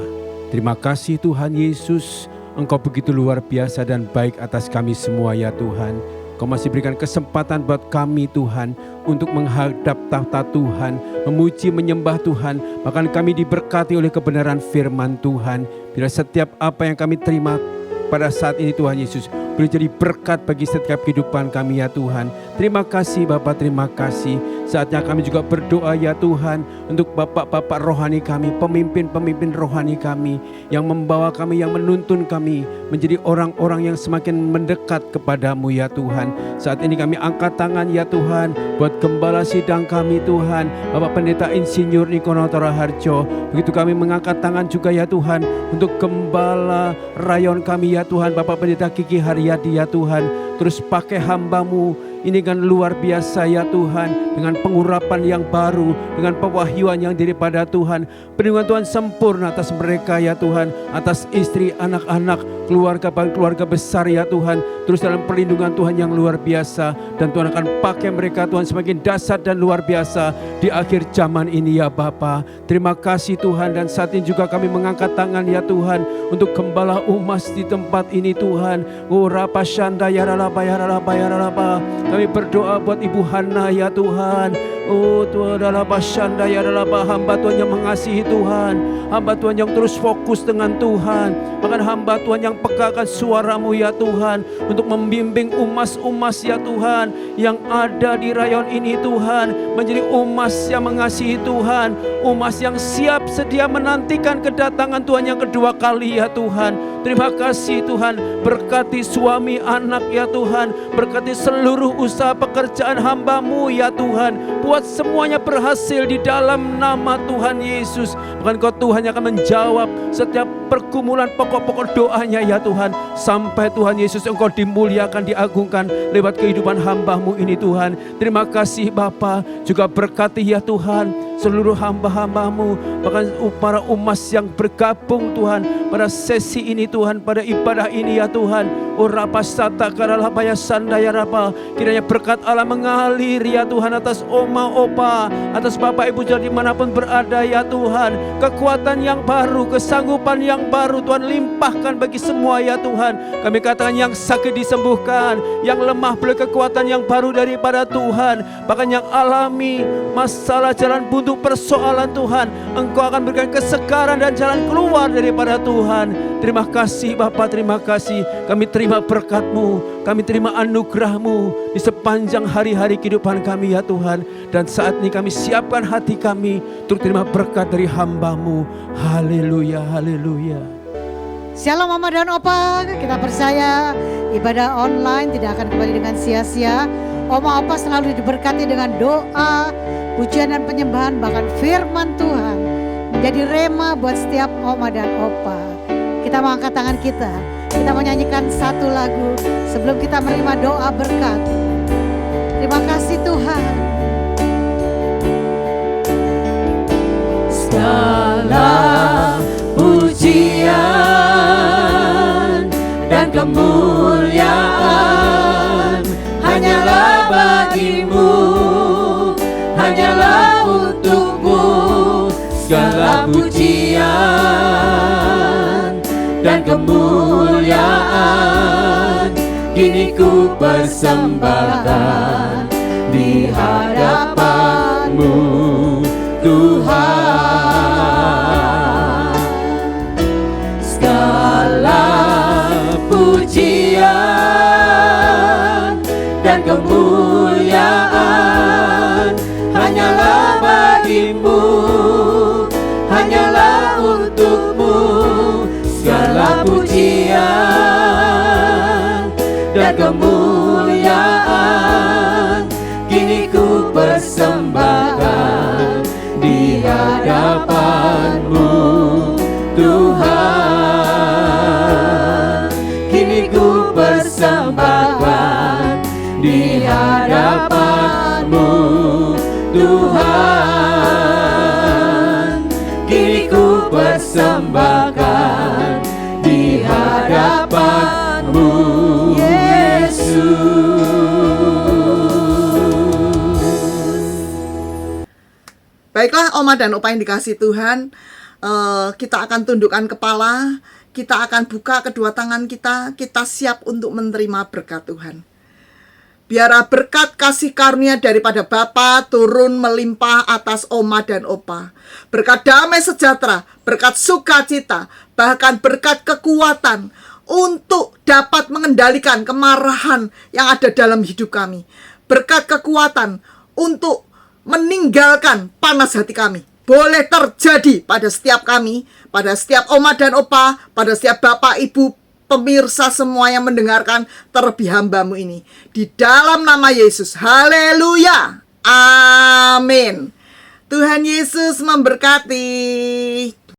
Terima kasih Tuhan Yesus, Engkau begitu luar biasa dan baik atas kami semua ya Tuhan. Kau masih berikan kesempatan buat kami Tuhan untuk menghadap tahta Tuhan, memuji menyembah Tuhan. Bahkan kami diberkati oleh kebenaran firman Tuhan. Bila setiap apa yang kami terima pada saat ini Tuhan Yesus boleh jadi berkat bagi setiap kehidupan kami ya Tuhan. Terima kasih Bapa, terima kasih. Saatnya kami juga berdoa ya Tuhan untuk bapak-bapak rohani kami, pemimpin-pemimpin rohani kami yang membawa kami, yang menuntun kami menjadi orang-orang yang semakin mendekat kepadamu ya Tuhan. Saat ini kami angkat tangan ya Tuhan buat gembala sidang kami Tuhan, Bapak Pendeta Insinyur Nikono Toraharjo. Begitu kami mengangkat tangan juga ya Tuhan untuk gembala rayon kami ya Tuhan, Bapak Pendeta Kiki Haryadi ya Tuhan. Terus pakai hamba-Mu ini kan luar biasa ya Tuhan, dengan pengurapan yang baru, dengan pewahyuan yang daripada Tuhan. Perlindungan Tuhan sempurna atas mereka ya Tuhan, atas istri, anak-anak, keluarga besar ya Tuhan. Terus dalam perlindungan Tuhan yang luar biasa, dan Tuhan akan pakai mereka Tuhan semakin dahsyat dan luar biasa di akhir zaman ini ya Bapa. Terima kasih Tuhan, dan saat ini juga kami mengangkat tangan ya Tuhan untuk gembala umas di tempat ini Tuhan. Oh Rapa Shanda ya Ralaba ya Ralaba ya Ralaba. Kami berdoa buat Ibu Hana ya Tuhan. Oh Tuhan adalah Shanda ya adalah hamba Tuhan yang mengasihi Tuhan, hamba Tuhan yang terus fokus dengan Tuhan, bahkan hamba Tuhan yang pekakan suara-Mu ya Tuhan untuk membimbing umas-umas ya Tuhan yang ada di rayon ini Tuhan, menjadi umas yang mengasihi Tuhan, umas yang siap sedia menantikan kedatangan Tuhan yang kedua kali ya Tuhan. Terima kasih Tuhan, berkati suami anak ya Tuhan, berkati seluruh usaha pekerjaan hamba-Mu ya Tuhan. Buat semuanya berhasil di dalam nama Tuhan Yesus. Bahkan Kau Tuhan yang akan menjawab setiap pergumulan pokok-pokok doanya ya Tuhan. Sampai Tuhan Yesus Engkau dimuliakan, diagungkan lewat kehidupan hamba-Mu ini Tuhan. Terima kasih Bapa, juga berkati ya Tuhan seluruh hamba-hamba-Mu, bahkan para umas yang bergabung Tuhan pada sesi ini Tuhan, pada ibadah ini ya Tuhan. Oh Rapa Sata Karalapa ya Sanda ya Rapa, kiranya berkat Allah mengalir ya Tuhan atas oma opa, atas Bapak Ibu jadi dimanapun berada ya Tuhan. Kekuatan yang baru, kesanggupan yang baru Tuhan limpahkan bagi semua ya Tuhan. Kami katakan yang sakit disembuhkan, yang lemah boleh kekuatan yang baru daripada Tuhan. Bahkan yang alami masalah jalan buntu persoalan Tuhan, Engkau akan berikan kesegaran dan jalan keluar daripada Tuhan. Terima kasih Bapa, terima kasih. Kami terima berkat-Mu, kami terima anugerah-Mu di sepanjang hari-hari kehidupan kami ya Tuhan. Dan saat ini kami siapkan hati kami untuk terima berkat dari hamba-Mu. Haleluya, haleluya. Shalom Mama dan Opa, kita percaya ibadah online tidak akan kembali dengan sia-sia. Oma Opa selalu diberkati dengan doa, pujian dan penyembahan, bahkan firman Tuhan menjadi rema buat setiap Oma dan Opa. Kita mau angkat tangan kita mau nyanyikan satu lagu sebelum kita menerima doa berkat. Terima kasih Tuhan. Segala pujian dan kemuliaan hanyalah bagi-Mu, hanyalah untuk-Mu. Segala pujian dan kemuliaan kini ku persembahkan di hadapan-Mu Tuhan. Segala pujian dan kemuliaan hanyalah bagi-Mu, hanyalah untuk-Mu. Segala pujian dan kemuliaan kini ku persembahkan di hadapan-Mu Tuhan. Kini ku persembahkan di hadapan-Mu Tuhan. Kini ku persembahkan di hadapan-Mu Yesus. Baiklah Oma dan Opa yang dikasih Tuhan, kita akan tundukkan kepala, kita akan buka kedua tangan kita siap untuk menerima berkat Tuhan. Biarlah berkat kasih karunia daripada Bapa turun melimpah atas Oma dan Opa. Berkat damai sejahtera, berkat sukacita, bahkan berkat kekuatan untuk dapat mengendalikan kemarahan yang ada dalam hidup kami. Berkat kekuatan untuk meninggalkan panas hati kami boleh terjadi pada setiap kami, pada setiap oma dan opa, pada setiap bapak, ibu, pemirsa semua yang mendengarkan terlebih hamba-Mu ini. Di dalam nama Yesus, haleluya, amin. Tuhan Yesus memberkati.